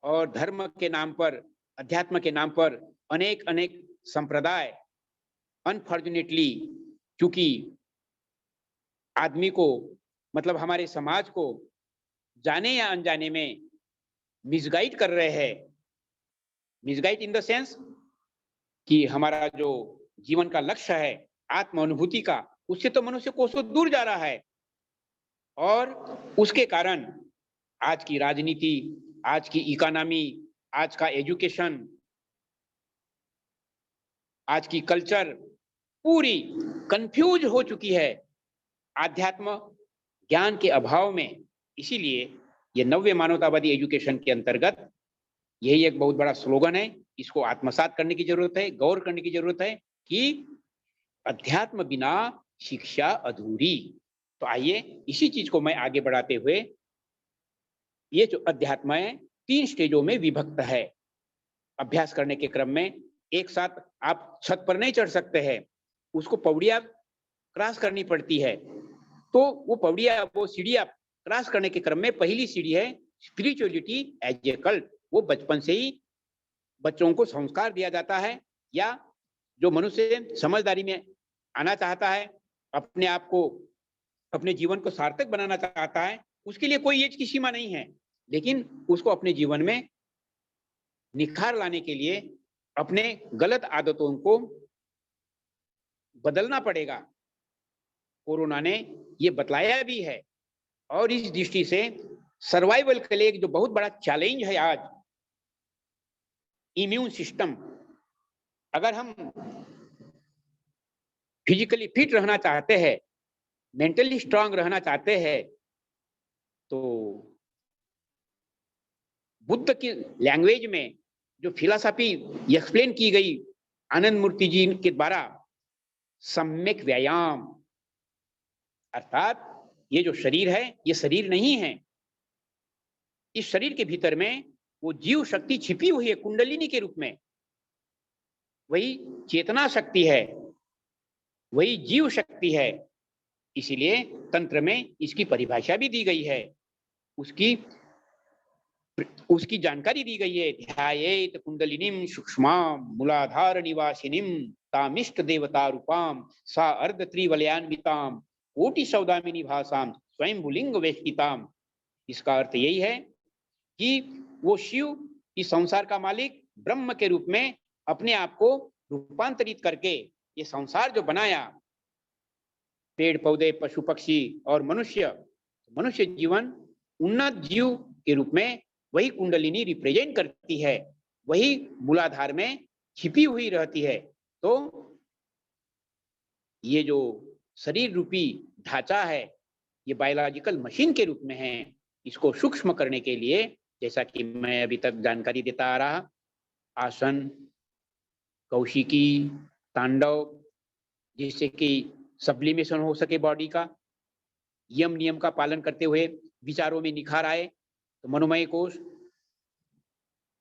और धर्म के नाम पर, अध्यात्म के नाम पर अनेक अनेक संप्रदाय, अनफॉर्चुनेटली क्योंकि आदमी को मतलब हमारे समाज को जाने या अनजाने में मिसगाइड कर रहे हैं। मिसगाइड इन द सेंस कि हमारा जो जीवन का लक्ष्य है आत्म अनुभूति का, उससे तो मनुष्य कोसों दूर जा रहा है। और उसके कारण आज की राजनीति, आज की इकोनॉमी, आज का एजुकेशन, आज की कल्चर पूरी कंफ्यूज हो चुकी है आध्यात्म ज्ञान के अभाव में। इसीलिए ये नव्य मानवतावादी एजुकेशन के अंतर्गत यही एक बहुत बड़ा स्लोगन है, इसको आत्मसात करने की जरूरत है, गौर करने की जरूरत है कि अध्यात्म बिना शिक्षा अधूरी। तो आइए इसी चीज को मैं आगे बढ़ाते हुए, ये जो अध्यात्म है 3 स्टेजों में विभक्त है। अभ्यास करने के क्रम में एक साथ आप छत पर नहीं चढ़ सकते हैं, उसको पौड़ियां क्रॉस करनी पड़ती है। तो वो पौड़ियां, वो सीढ़ियां क्रॉस करने के क्रम में पहली सीढ़ी है स्पिरिचुअलिटी एज ए कल्ट। वो बचपन से ही बच्चों को संस्कार दिया जाता है, या जो मनुष्य समझदारी में आना चाहता है, अपने आप को, अपने जीवन को सार्थक बनाना चाहता है, उसके लिए कोई एज की सीमा नहीं है, लेकिन उसको अपने जीवन में निखार लाने के लिए अपने गलत आदतों को बदलना पड़ेगा। कोरोना ने ये बतलाया भी है। और इस दृष्टि से सर्वाइवल के लिए जो बहुत बड़ा चैलेंज है आज, इम्यून सिस्टम। अगर हम फिजिकली फिट रहना चाहते हैं, मेंटली स्ट्रांग रहना चाहते हैं, तो बुद्ध की लैंग्वेज में जो फिलॉसफी एक्सप्लेन की गई आनंद मूर्ति जी के द्वारा, सम्यक व्यायाम, अर्थात ये जो शरीर है ये शरीर नहीं है, इस शरीर के भीतर में वो जीव शक्ति छिपी हुई है कुंडलिनी के रूप में, वही चेतना शक्ति है, वही जीव शक्ति है। इसीलिए तंत्र में इसकी परिभाषा भी दी गई है, उसकी जानकारी दी गई है। ध्यायेत कुंडलिनीम सूक्ष्माम मूलाधार निवासिनीम तामिष्ट देवता रूपाम सा अर्ध त्रिवलयान्विताम कोटि सौदामिनी भाषाम स्वयं भुलिंग वेष्टिताम। इसका अर्थ यही है कि वो शिव इस संसार का मालिक ब्रह्म के रूप में अपने आप को रूपांतरित करके ये संसार जो बनाया, पेड़ पौधे पशु पक्षी और मनुष्य जीवन उन्नत जीव के रूप में वही कुंडलिनी रिप्रेजेंट करती है, वही मूलाधार में छिपी हुई रहती है। तो ये जो शरीर रूपी ढांचा है, ये बायोलॉजिकल मशीन के रूप में है। इसको सूक्ष्म करने के लिए, जैसा कि मैं अभी तक जानकारी देता आ रहा, आसन, कौशिकी, तांडव, जिससे कि सब्लिमेशन हो सके बॉडी का, यम नियम का पालन करते हुए विचारों में निखार आए, तो मनोमय कोश,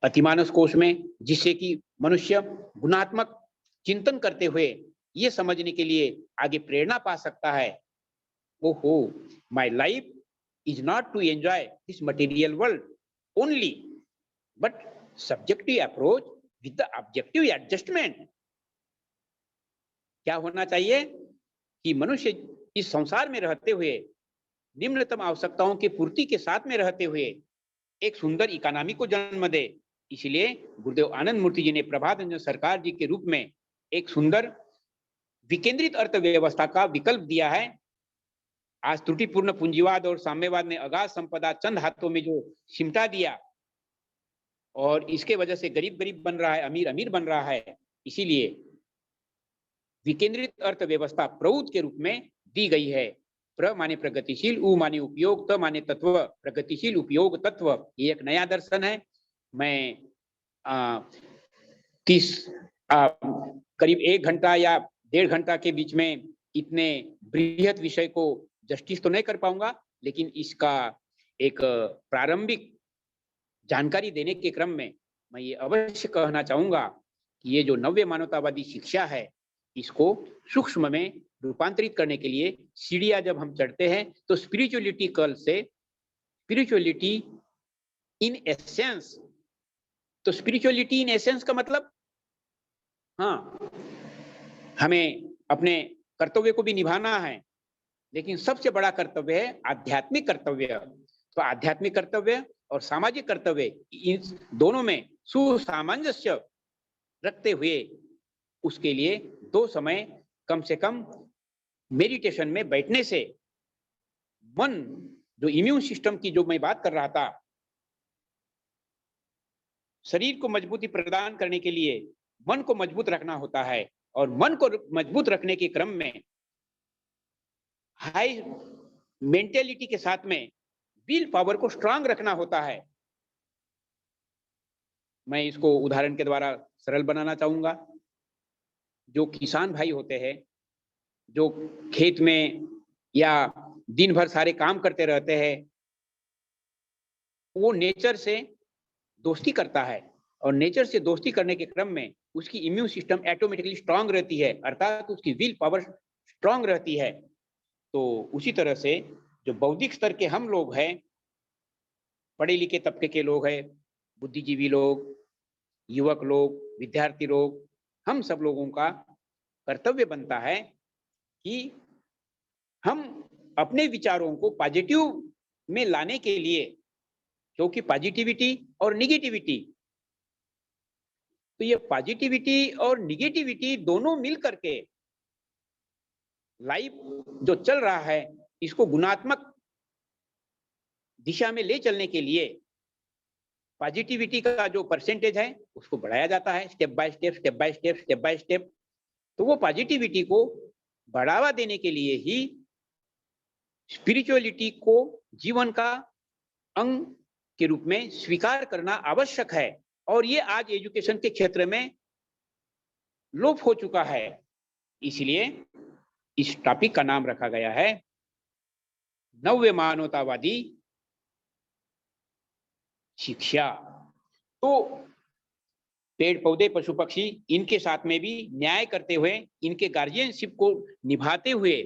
अतिमानस कोश में, जिससे कि मनुष्य गुणात्मक चिंतन करते हुए ये समझने के लिए आगे प्रेरणा पा सकता है, ओहो, my life is not to enjoy this material world only, but subjective approach with the objective adjustment. क्या होना चाहिए कि मनुष्य इस संसार में रहते हुए, निम्नतम आवश्यकताओं की पूर्ति के साथ में रहते हुए एक सुंदर इकोनॉमी को जन्म दे। इसलिए गुरुदेव आनंद मूर्ति जी ने प्रभात रंजन सरकार जी के रूप में एक सुंदर विकेंद्रित अर्थव्यवस्था का विकल्प दिया है। आज त्रुटिपूर्ण पूंजीवाद और साम्यवाद ने अगाध संपदा चंद हाथों में जो सिमटा दिया, और इसके वजह से गरीब गरीब बन रहा है, अमीर अमीर बन रहा है। इसीलिए विकेंद्रित अर्थव्यवस्था प्रौद के रूप में दी गई है। प्र माने प्रगतिशील, उ माने उपयोग, त माने तत्व, प्रगतिशील उपयोग तत्व, ये एक नया दर्शन है। मैं करीब 1 घंटा या 1.5 घंटा के बीच में इतने बृहत विषय को जस्टिस तो नहीं कर पाऊंगा, लेकिन इसका एक प्रारंभिक जानकारी देने के क्रम में मैं ये अवश्य कहना चाहूंगा कि ये जो नव्य मानवतावादी शिक्षा है, इसको सूक्ष्म में रूपांतरित करने के लिए सीढ़ियां जब हम चढ़ते हैं, तो स्पिरिचुअलिटी कल से स्पिरिचुअलिटी इन एसेंस। तो स्पिरिचुअलिटी इन एसेंस का मतलब, हाँ, हमें अपने कर्तव्य को भी निभाना है, लेकिन सबसे बड़ा कर्तव्य है आध्यात्मिक कर्तव्य। तो आध्यात्मिक कर्तव्य और सामाजिक कर्तव्य, इन दोनों में सुसामंजस्य रखते हुए उसके लिए 2 समय कम से कम मेडिटेशन में बैठने से मन, जो इम्यून सिस्टम की जो मैं बात कर रहा था, शरीर को मजबूती प्रदान करने के लिए मन को मजबूत रखना होता है, और मन को मजबूत रखने के क्रम में हाई मेंटेलिटी के साथ में विल पावर को स्ट्रांग रखना होता है। मैं इसको उदाहरण के द्वारा सरल बनाना चाहूंगा। जो किसान भाई होते हैं, जो खेत में या दिन भर सारे काम करते रहते हैं, वो नेचर से दोस्ती करता है, और नेचर से दोस्ती करने के क्रम में उसकी इम्यून सिस्टम ऑटोमेटिकली स्ट्रांग रहती है, अर्थात उसकी विल पावर स्ट्रांग रहती है। तो उसी तरह से जो बौद्धिक स्तर के हम लोग हैं, पढ़े लिखे तबके के लोग हैं, बुद्धिजीवी लोग, युवक लोग, विद्यार्थी लोग, हम सब लोगों का कर्तव्य बनता है कि हम अपने विचारों को पॉजिटिव में लाने के लिए, क्योंकि पॉजिटिविटी और निगेटिविटी, तो ये पॉजिटिविटी और निगेटिविटी दोनों मिल करके लाइफ जो चल रहा है, इसको गुणात्मक दिशा में ले चलने के लिए पॉजिटिविटी का जो परसेंटेज है उसको बढ़ाया जाता है, step by step, step by step, step by step. तो वो पॉजिटिविटी को बढ़ावा देने के लिए ही स्पिरिचुअलिटी को जीवन का अंग के रूप में स्वीकार करना आवश्यक है, और ये आज एजुकेशन के क्षेत्र में लोप हो चुका है। इसलिए इस टॉपिक का नाम रखा गया है नव्य मानवतावादी शिक्षा। तो पेड़ पौधे पशु पक्षी, इनके साथ में भी न्याय करते हुए, इनके गार्जियनशिप को निभाते हुए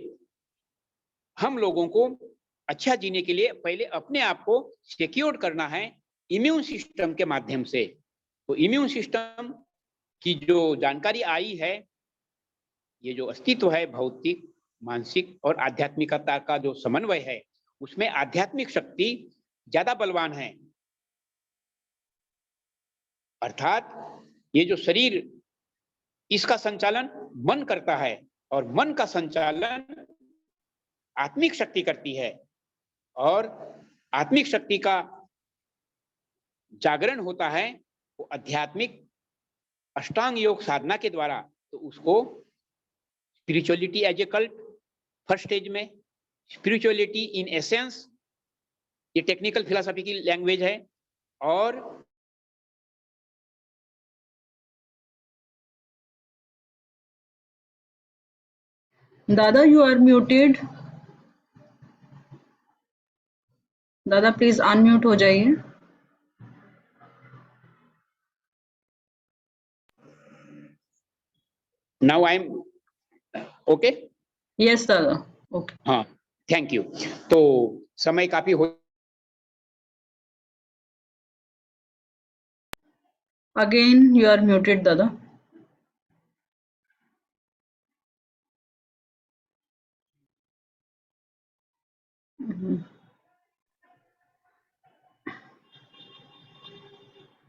हम लोगों को अच्छा जीने के लिए पहले अपने आप को सिक्योर करना है इम्यून सिस्टम के माध्यम से। तो इम्यून सिस्टम की जो जानकारी आई है, ये जो अस्तित्व है भौतिक, मानसिक और आध्यात्मिकता का जो समन्वय है, उसमें आध्यात्मिक शक्ति ज्यादा बलवान है। अर्थात ये जो शरीर, इसका संचालन मन करता है, और मन का संचालन आत्मिक शक्ति करती है, और आत्मिक शक्ति का जागरण होता है वो आध्यात्मिक अष्टांग योग साधना के द्वारा, तो उसको spirituality as a cult first stage में, स्पिरिचुअलिटी इन एसेंस ये टेक्निकल फिलॉसफी की लैंग्वेज है, और दादा यू आर म्यूटेड। दादा प्लीज अनम्यूट हो जाइए। Now I am okay. Yes दादा ओके। हाँ थैंक यू। तो समय काफी हो, अगेन यू आर म्यूटेड दादा।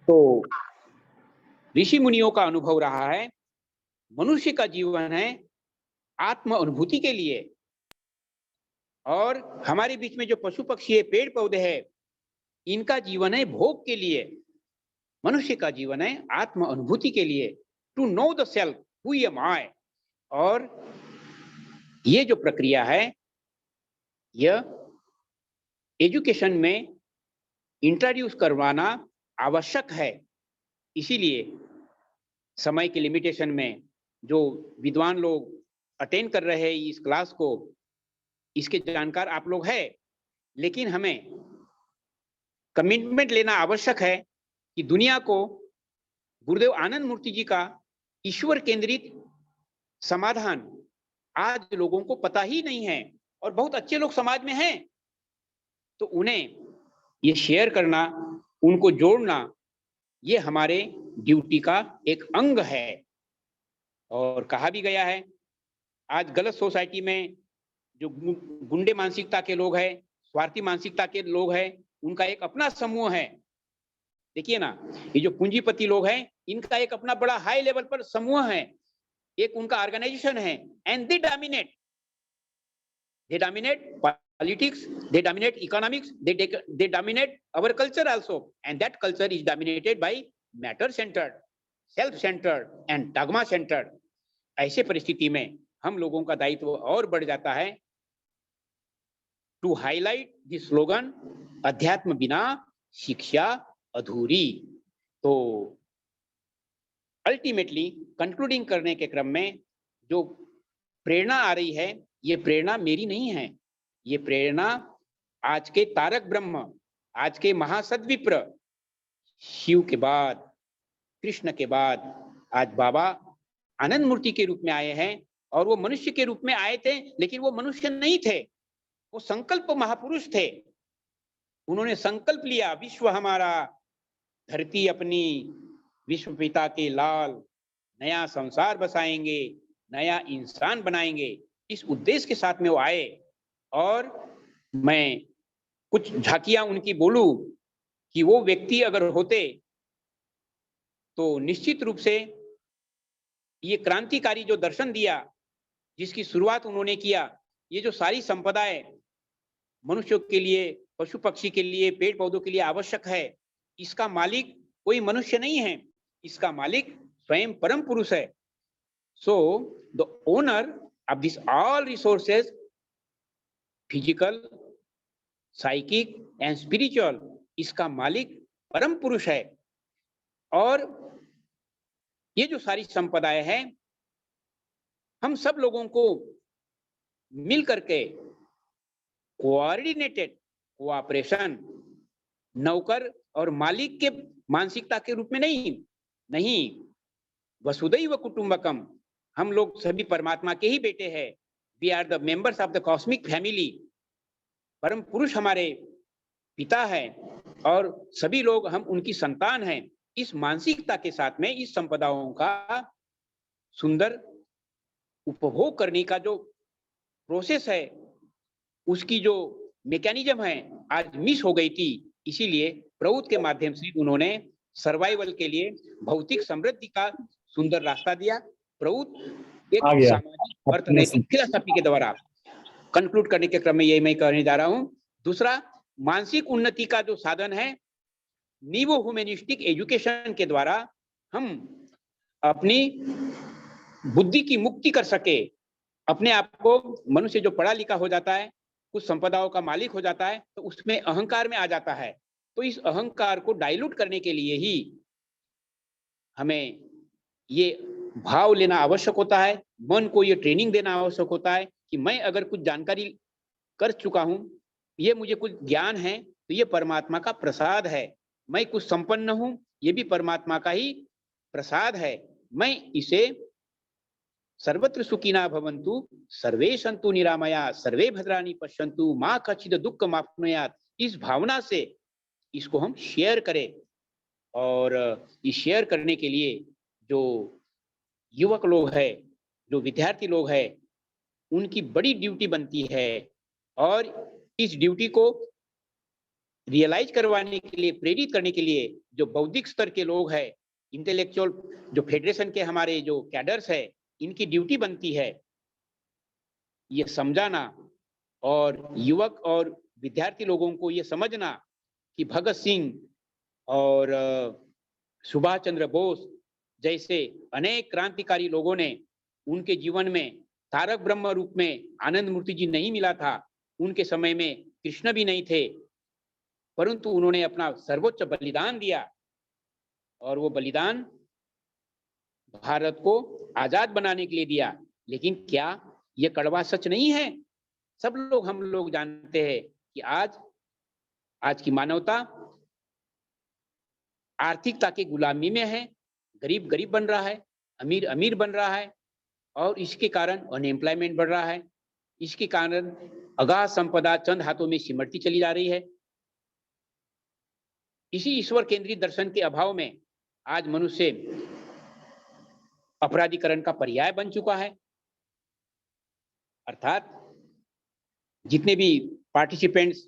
तो ऋषि मुनियों का अनुभव रहा है मनुष्य का जीवन है आत्म अनुभूति के लिए, और हमारे बीच में जो पशु पक्षी है, पेड़ पौधे हैं, इनका जीवन है भोग के लिए। मनुष्य का जीवन है आत्म अनुभूति के लिए, to know the self who am I. और ये जो प्रक्रिया है यह एजुकेशन में इंट्रोड्यूस करवाना आवश्यक है। इसीलिए समय के लिमिटेशन में जो विद्वान लोग अटेंड कर रहे हैं इस क्लास को, इसके जानकार आप लोग हैं, लेकिन हमें कमिटमेंट लेना आवश्यक है कि दुनिया को गुरुदेव आनंद मूर्ति जी का ईश्वर केंद्रित समाधान आज लोगों को पता ही नहीं है, और बहुत अच्छे लोग समाज में हैं, तो उन्हें ये शेयर करना, उनको जोड़ना, ये हमारे ड्यूटी का एक अंग है। और कहा भी गया है आज गलत सोसाइटी में जो गुंडे मानसिकता के लोग हैं, स्वार्थी मानसिकता के लोग हैं, उनका एक अपना समूह है। देखिए ना, ये जो पूंजीपति लोग हैं, इनका एक अपना बड़ा हाई लेवल पर समूह है, एक उनका ऑर्गेनाइजेशन है, and they dominate politics, they dominate economics, they dominate our culture also, and that culture is dominated by matter centered, self centered and dogma centered। ऐसे परिस्थिति में हम लोगों का दायित्व और बढ़ जाता है टू हाईलाइट द स्लोगन अध्यात्म बिना शिक्षा अधूरी। तो अल्टीमेटली कंक्लूडिंग करने के क्रम में जो प्रेरणा आ रही है, ये प्रेरणा मेरी नहीं है, ये प्रेरणा आज के तारक ब्रह्म, आज के महासद्विप्र, शिव के बाद, कृष्ण के बाद आज बाबा आनंद मूर्ति के रूप में आए हैं। और वो मनुष्य के रूप में आए थे, लेकिन वो मनुष्य नहीं थे, वो संकल्प महापुरुष थे। उन्होंने संकल्प लिया, विश्व हमारा, धरती अपनी, विश्व पिता के लाल, नया संसार बसाएंगे, नया इंसान बनाएंगे। इस उद्देश्य के साथ में वो आए। और मैं कुछ झांकियां उनकी बोलूं कि वो व्यक्ति अगर होते तो निश्चित रूप से ये क्रांतिकारी जो दर्शन दिया, जिसकी शुरुआत उन्होंने किया, ये जो सारी संपदाएं मनुष्यों के लिए, पशु पक्षी के लिए, पेड़ पौधों के लिए आवश्यक है, इसका मालिक कोई मनुष्य नहीं है, इसका मालिक स्वयं परम पुरुष है। So the owner of this all resources, physical, psychic and spiritual, इसका मालिक परम पुरुष है। और ये जो सारी संपदाएं हैं, हम सब लोगों को मिल करके कोऑर्डिनेटेड कोऑपरेशन, नौकर और मालिक के मानसिकता के रूप में नहीं, वसुदैव कुटुंबकम, हम लोग सभी परमात्मा के ही बेटे हैं। We are the members of the cosmic family. परम पुरुष हमारे पिता है और सभी लोग हम उनकी संतान हैं। इस मानसिकता के साथ में इस संपदाओं का सुंदर उपभोग करने का जो प्रोसेस है, उसकी जो मैकेनिज्म है, आज मिस हो गई थी। इसीलिए प्रभुत्व के माध्यम से उन्होंने सर्वाइवल के लिए भौतिक समृद्धि का सुंदर रास्ता दिया। प्रभुत्व एक सामाजिक अर्थनैतिक फिलॉसफी के द्वारा कंक्लूड करने के क्रम में यही मैं कहने जा रहा हूं। दूसरा, मानसिक उन्नति का जो साधन है, नीवो ह्यूमैनिस्टिक एजुकेशन के द्वारा हम अपनी बुद्धि की मुक्ति कर सके, अपने आप को, मनुष्य जो पढ़ा लिखा हो जाता है, कुछ संपदाओं का मालिक हो जाता है, तो उसमें अहंकार में आ जाता है। तो इस अहंकार को डाइल्यूट करने के लिए ही हमें ये भाव लेना आवश्यक होता है, मन को ये ट्रेनिंग देना आवश्यक होता है कि मैं अगर कुछ जानकारी कर चुका हूं, ये मुझे कुछ ज्ञान है, तो ये परमात्मा का प्रसाद है। मैं कुछ संपन्न हूं, ये भी परमात्मा का ही प्रसाद है। मैं इसे सर्वत्र सुखिना भवन्तु, सर्वे सन्तु निरामया, सर्वे भद्राणि पश्यन्तु, मां कश्चित् दुःखम् आप्नुयात्, इस भावना से इसको हम शेयर करें। और इस शेयर करने के लिए जो युवक लोग हैं, जो विद्यार्थी लोग हैं, उनकी बड़ी ड्यूटी बनती है। और इस ड्यूटी को रियलाइज करवाने के लिए, प्रेरित करने के लिए जो बौद्धिक स्तर के लोग हैं, इंटेलेक्चुअल जो फेडरेशन के हमारे जो कैडर्स है, इनकी ड्यूटी बनती है ये समझाना और युवक और विद्यार्थी लोगों को ये समझना कि भगत सिंह और सुभाष चंद्र बोस जैसे अनेक क्रांतिकारी लोगों ने, उनके जीवन में तारक ब्रह्म रूप में आनंद मूर्ति जी नहीं मिला था, उनके समय में कृष्ण भी नहीं थे, परंतु उन्होंने अपना सर्वोच्च बलिदान दिया और वो बलिदान भारत को आजाद बनाने के लिए दिया। लेकिन क्या ये कड़वा सच नहीं है? सब लोग, हम लोग जानते हैं कि आज की मानवता आर्थिकता की गुलामी में है, गरीब गरीब बन रहा है, अमीर अमीर बन रहा है, और इसके कारण अनएम्प्लॉयमेंट बढ़ रहा है। इसके कारण अगाध संपदा चंद हाथों में सिमटती चली जा रही है। इसी ईश्वर केंद्रित दर्शन के अभाव में आज मनुष्य अपराधीकरण का पर्याय बन चुका है। अर्थात जितने भी पार्टिसिपेंट्स,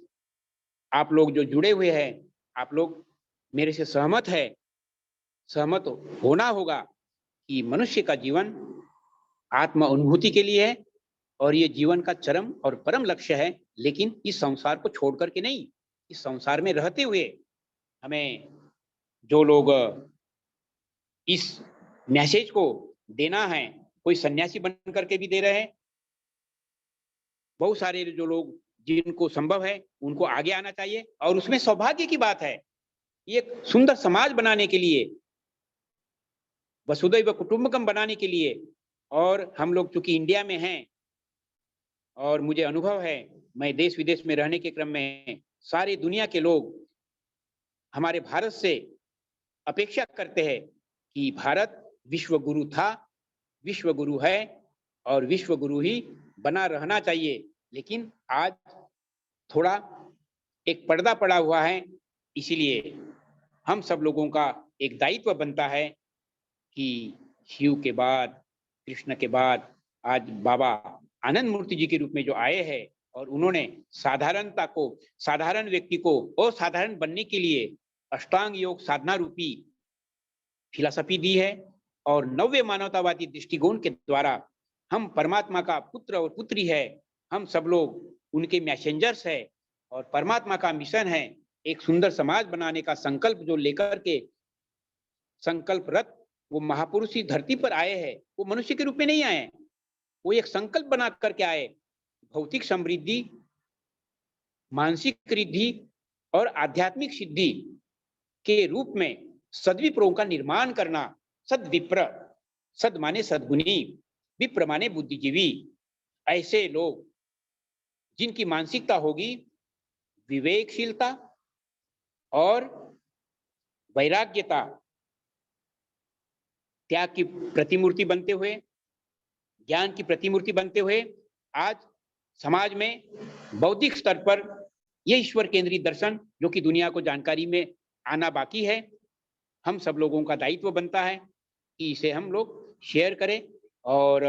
आप लोग जो जुड़े हुए हैं, आप लोग मेरे से सहमत होना होगा कि मनुष्य का जीवन आत्म अनुभूति के लिए है और ये जीवन का चरम और परम लक्ष्य है। लेकिन इस संसार को छोड़ करके नहीं, इस संसार में रहते हुए हमें जो लोग इस मैसेज को देना है, कोई सन्यासी बन करके भी दे रहे हैं, बहुत सारे जो लोग जिनको संभव है उनको आगे आना चाहिए। और उसमें सौभाग्य की बात है, ये सुंदर समाज बनाने के लिए, वसुधैव कुटुंबकम बनाने के लिए। और हम लोग चूंकि इंडिया में हैं और मुझे अनुभव है, मैं देश विदेश में रहने के क्रम में सारी दुनिया के लोग हमारे भारत से अपेक्षा करते हैं कि भारत विश्व गुरु था, विश्व गुरु है और विश्व गुरु ही बना रहना चाहिए। लेकिन आज थोड़ा एक पर्दा पड़ा हुआ है, इसीलिए हम सब लोगों का एक दायित्व बनता है कि शिव के बाद, कृष्ण के बाद आज बाबा आनंद मूर्ति जी के रूप में जो आए हैं और उन्होंने साधारणता को, साधारण व्यक्ति को असाधारण बनने के लिए अष्टांग योग साधना रूपी फिलॉसफी दी है। और नव्य मानवतावादी दृष्टिकोण के द्वारा हम परमात्मा का पुत्र और पुत्री है, हम सब लोग उनके मैसेंजर्स है और परमात्मा का मिशन है एक सुंदर समाज बनाने का संकल्प जो लेकर के संकल्परत वो महापुरुष इस धरती पर आए हैं। वो मनुष्य के रूप में नहीं आए, वो एक संकल्प बना करके आए, भौतिक समृद्धि, मानसिक रिद्धि और आध्यात्मिक सिद्धि के रूप में सद्विप्रों का निर्माण करना। सद्विप्र, सद माने सद्गुणी, विप्र माने बुद्धिजीवी, ऐसे लोग जिनकी मानसिकता होगी विवेकशीलता और वैराग्यता, त्याग की प्रतिमूर्ति बनते हुए, ज्ञान की प्रतिमूर्ति बनते हुए आज समाज में बौद्धिक स्तर पर यह ईश्वर केंद्रित दर्शन जो कि दुनिया को जानकारी में आना बाकी है, हम सब लोगों का दायित्व बनता है कि इसे हम लोग शेयर करें। और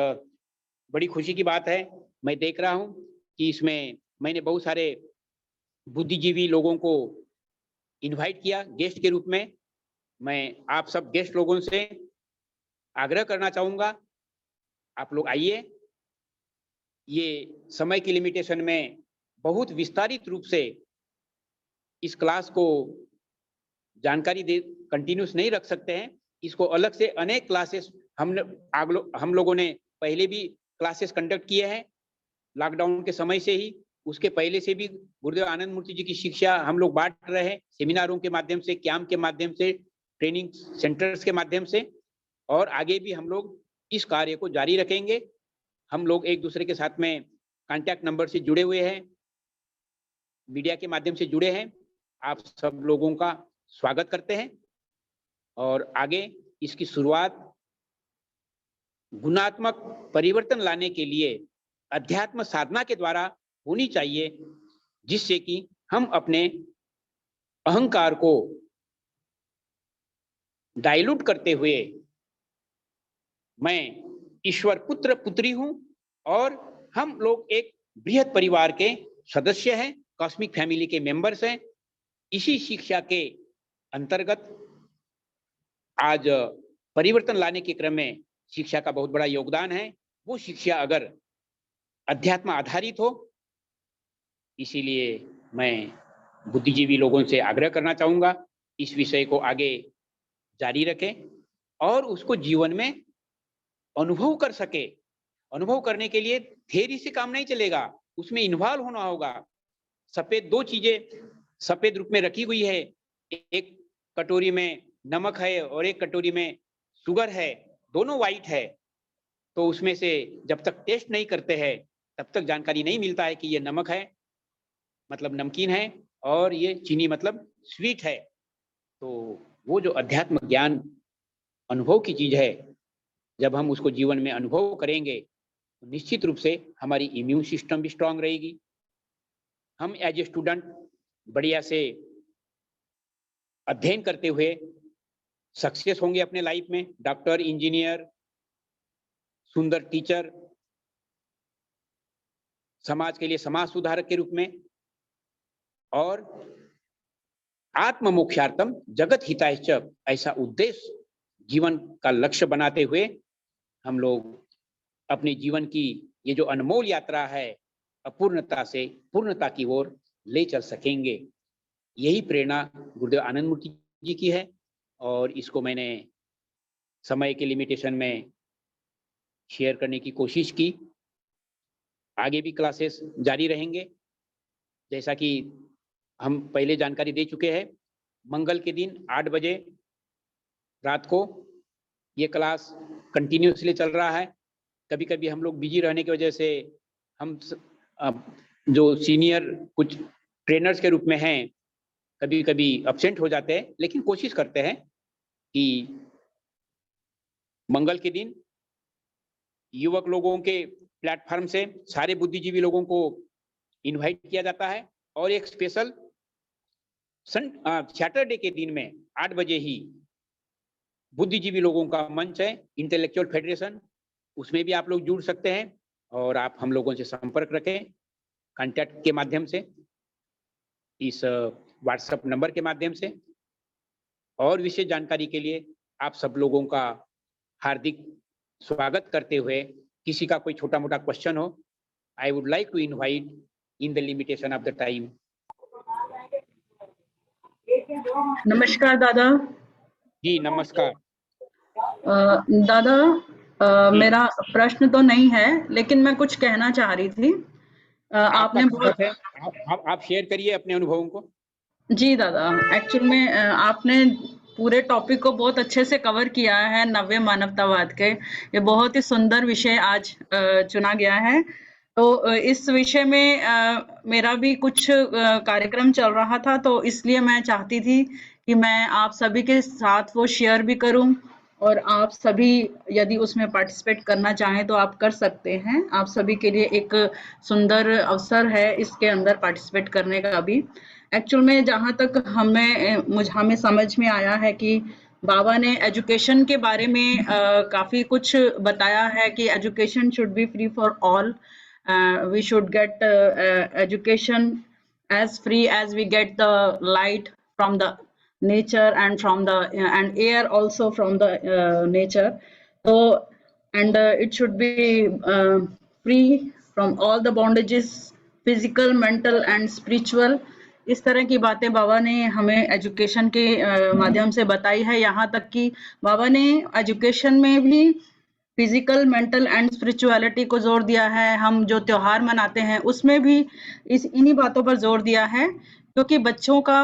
बड़ी खुशी की बात है, मैं देख रहा हूं कि इसमें मैंने बहुत सारे बुद्धिजीवी लोगों को इनवाइट किया गेस्ट के रूप में। मैं आप सब गेस्ट लोगों से आग्रह करना चाहूंगा, आप लोग आइए। ये समय की लिमिटेशन में बहुत विस्तारित रूप से इस क्लास को जानकारी दे कंटिन्यूस नहीं रख सकते हैं, इसको अलग से अनेक क्लासेस हम लोगों ने पहले भी क्लासेस कंडक्ट किए हैं लॉकडाउन के समय से ही, उसके पहले से भी गुरुदेव आनंद मूर्ति जी की शिक्षा हम लोग बांट रहे हैं सेमिनारों के माध्यम से, कैंप के माध्यम से, ट्रेनिंग सेंटर्स के माध्यम से, और आगे भी हम लोग इस कार्य को जारी रखेंगे। हम लोग एक दूसरे के साथ में कांटेक्ट नंबर से जुड़े हुए हैं, मीडिया के माध्यम से जुड़े हैं। आप सब लोगों का स्वागत करते हैं और आगे इसकी शुरुआत गुणात्मक परिवर्तन लाने के लिए अध्यात्म साधना के द्वारा होनी चाहिए, जिससे कि हम अपने अहंकार को डाइल्यूट करते हुए मैं ईश्वर पुत्र पुत्री हूं और हम लोग एक बृहद परिवार के सदस्य हैं, कॉस्मिक फैमिली के मेंबर्स हैं। इसी शिक्षा के अंतर्गत आज परिवर्तन लाने के क्रम में शिक्षा का बहुत बड़ा योगदान है। वो शिक्षा अगर अध्यात्म आधारित हो, इसीलिए मैं बुद्धिजीवी लोगों से आग्रह करना चाहूंगा इस विषय को आगे जारी रखें और उसको जीवन में अनुभव कर सके। अनुभव करने के लिए थ्योरी से काम नहीं चलेगा, उसमें इन्वॉल्व होना होगा। सफेद दो चीजें सफेद रूप में रखी हुई है, एक कटोरी में नमक है और एक कटोरी में शुगर है, दोनों वाइट है। तो उसमें से जब तक टेस्ट नहीं करते हैं तब तक जानकारी नहीं मिलता है कि ये नमक है मतलब नमकीन है और ये चीनी मतलब स्वीट है। तो वो जो अध्यात्म ज्ञान अनुभव की चीज है, जब हम उसको जीवन में अनुभव करेंगे तो निश्चित रूप से हमारी इम्यून सिस्टम भी स्ट्रांग रहेगी। हम एज ए स्टूडेंट बढ़िया से अध्ययन करते हुए सक्सेस होंगे अपने लाइफ में, डॉक्टर, इंजीनियर, सुंदर टीचर, समाज के लिए समाज सुधारक के रूप में, और आत्म मोक्षार्थम जगत हितायश्च, ऐसा उद्देश्य जीवन का लक्ष्य बनाते हुए हम लोग अपने जीवन की ये जो अनमोल यात्रा है अपूर्णता से पूर्णता की ओर ले चल सकेंगे। यही प्रेरणा गुरुदेव आनंद मूर्ति जी की है और इसको मैंने समय के लिमिटेशन में शेयर करने की कोशिश की। आगे भी क्लासेस जारी रहेंगे। जैसा कि हम पहले जानकारी दे चुके हैं, मंगल के दिन 8 बजे रात को ये क्लास कंटिन्यूसली चल रहा है। कभी कभी हम लोग बिजी रहने की वजह से हम जो सीनियर कुछ ट्रेनर्स के रूप में हैं कभी कभी अब्सेंट हो जाते हैं, लेकिन कोशिश करते हैं कि मंगल के दिन युवक लोगों के प्लेटफॉर्म से सारे बुद्धिजीवी लोगों को इनवाइट किया जाता है और एक स्पेशल सैटरडे के दिन में 8 बजे ही बुद्धिजीवी लोगों का मंच है, इंटेलेक्चुअल फेडरेशन, उसमें भी आप लोग जुड़ सकते हैं और आप हम लोगों से संपर्क रखें कांटेक्ट के माध्यम से, इस व्हाट्सएप नंबर के माध्यम से। और विशेष जानकारी के लिए आप सब लोगों का हार्दिक स्वागत करते हुए, किसी का कोई छोटा मोटा क्वेश्चन हो, I would like to invite in the limitation of the time. नमस्कार दादा। जी नमस्कार। दादा, मेरा प्रश्न तो नहीं है, लेकिन मैं कुछ कहना चाह रही थी। आपने बहुत है, आप शेयर करिए अपने अनुभवों को। जी दादा, एक्चुअल में आपने पूरे टॉपिक को बहुत अच्छे से कवर किया है, नव्य मानवतावाद के। ये बहुत ही सुंदर विषय आज चुना गया है। तो इस विषय में मेरा भी कुछ कार्यक्रम चल रहा था, तो इसलिए मैं चाहती थी कि मैं आप सभी के साथ वो शेयर भी करूं और आप सभी यदि उसमें पार्टिसिपेट करना चाहें तो आप कर सकते हैं। आप सभी के लिए एक सुंदर अवसर है इसके अंदर पार्टिसिपेट करने का भी। एक्चुअल में जहाँ तक हमें समझ में आया है कि बाबा ने एजुकेशन के बारे में काफ़ी कुछ बताया है कि education should be free for all. We should get education as free as we get the light from the nature and from the and air also from the nature. So and it should be free from all the bondages, physical, mental and spiritual. इस तरह की बातें बाबा ने हमें education के माध्यम से बताई है। यहाँ तक कि बाबा ने एजुकेशन में भी फिजिकल, मेंटल एंड स्पिरिचुअलिटी को जोर दिया है। हम जो त्योहार मनाते हैं उसमें भी इन्हीं बातों पर जोर दिया है, क्योंकि बच्चों का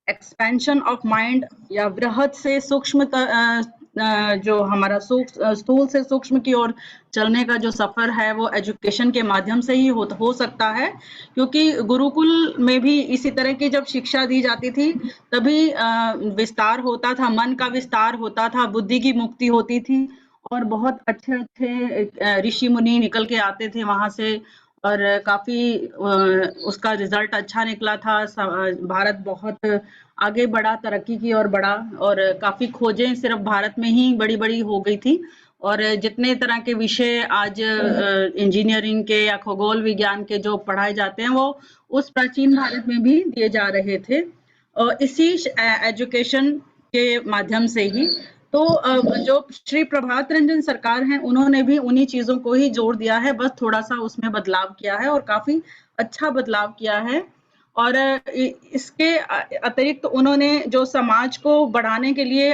एक्सपेंशन ऑफ माइंड या बृहद से सूक्ष्म जो हमारा स्थूल से सूक्ष्म की ओर चलने का जो सफर है वो एजुकेशन के माध्यम से ही हो सकता है। क्योंकि गुरुकुल में भी इसी तरह की जब शिक्षा दी जाती थी तभी विस्तार होता था, मन का विस्तार होता था, बुद्धि की मुक्ति होती थी और बहुत अच्छे ऋषि मुनि निकल के आते थे वहां से और काफी उसका रिजल्ट अच्छा निकला था। भारत बहुत आगे बढ़ा, तरक्की की ओर बढ़ा और काफी खोजें सिर्फ भारत में ही बड़ी बड़ी हो गई थी और जितने तरह के विषय आज इंजीनियरिंग के या खगोल विज्ञान के जो पढ़ाए जाते हैं वो उस प्राचीन भारत में भी दिए जा रहे थे और इसी एजुकेशन के माध्यम से ही। तो जो श्री प्रभात रंजन सरकार हैं उन्होंने भी उन्हीं चीजों को ही जोड़ दिया है, बस थोड़ा सा उसमें बदलाव किया है और काफी अच्छा बदलाव किया है। और इसके अतिरिक्त उन्होंने जो समाज को बढ़ाने के लिए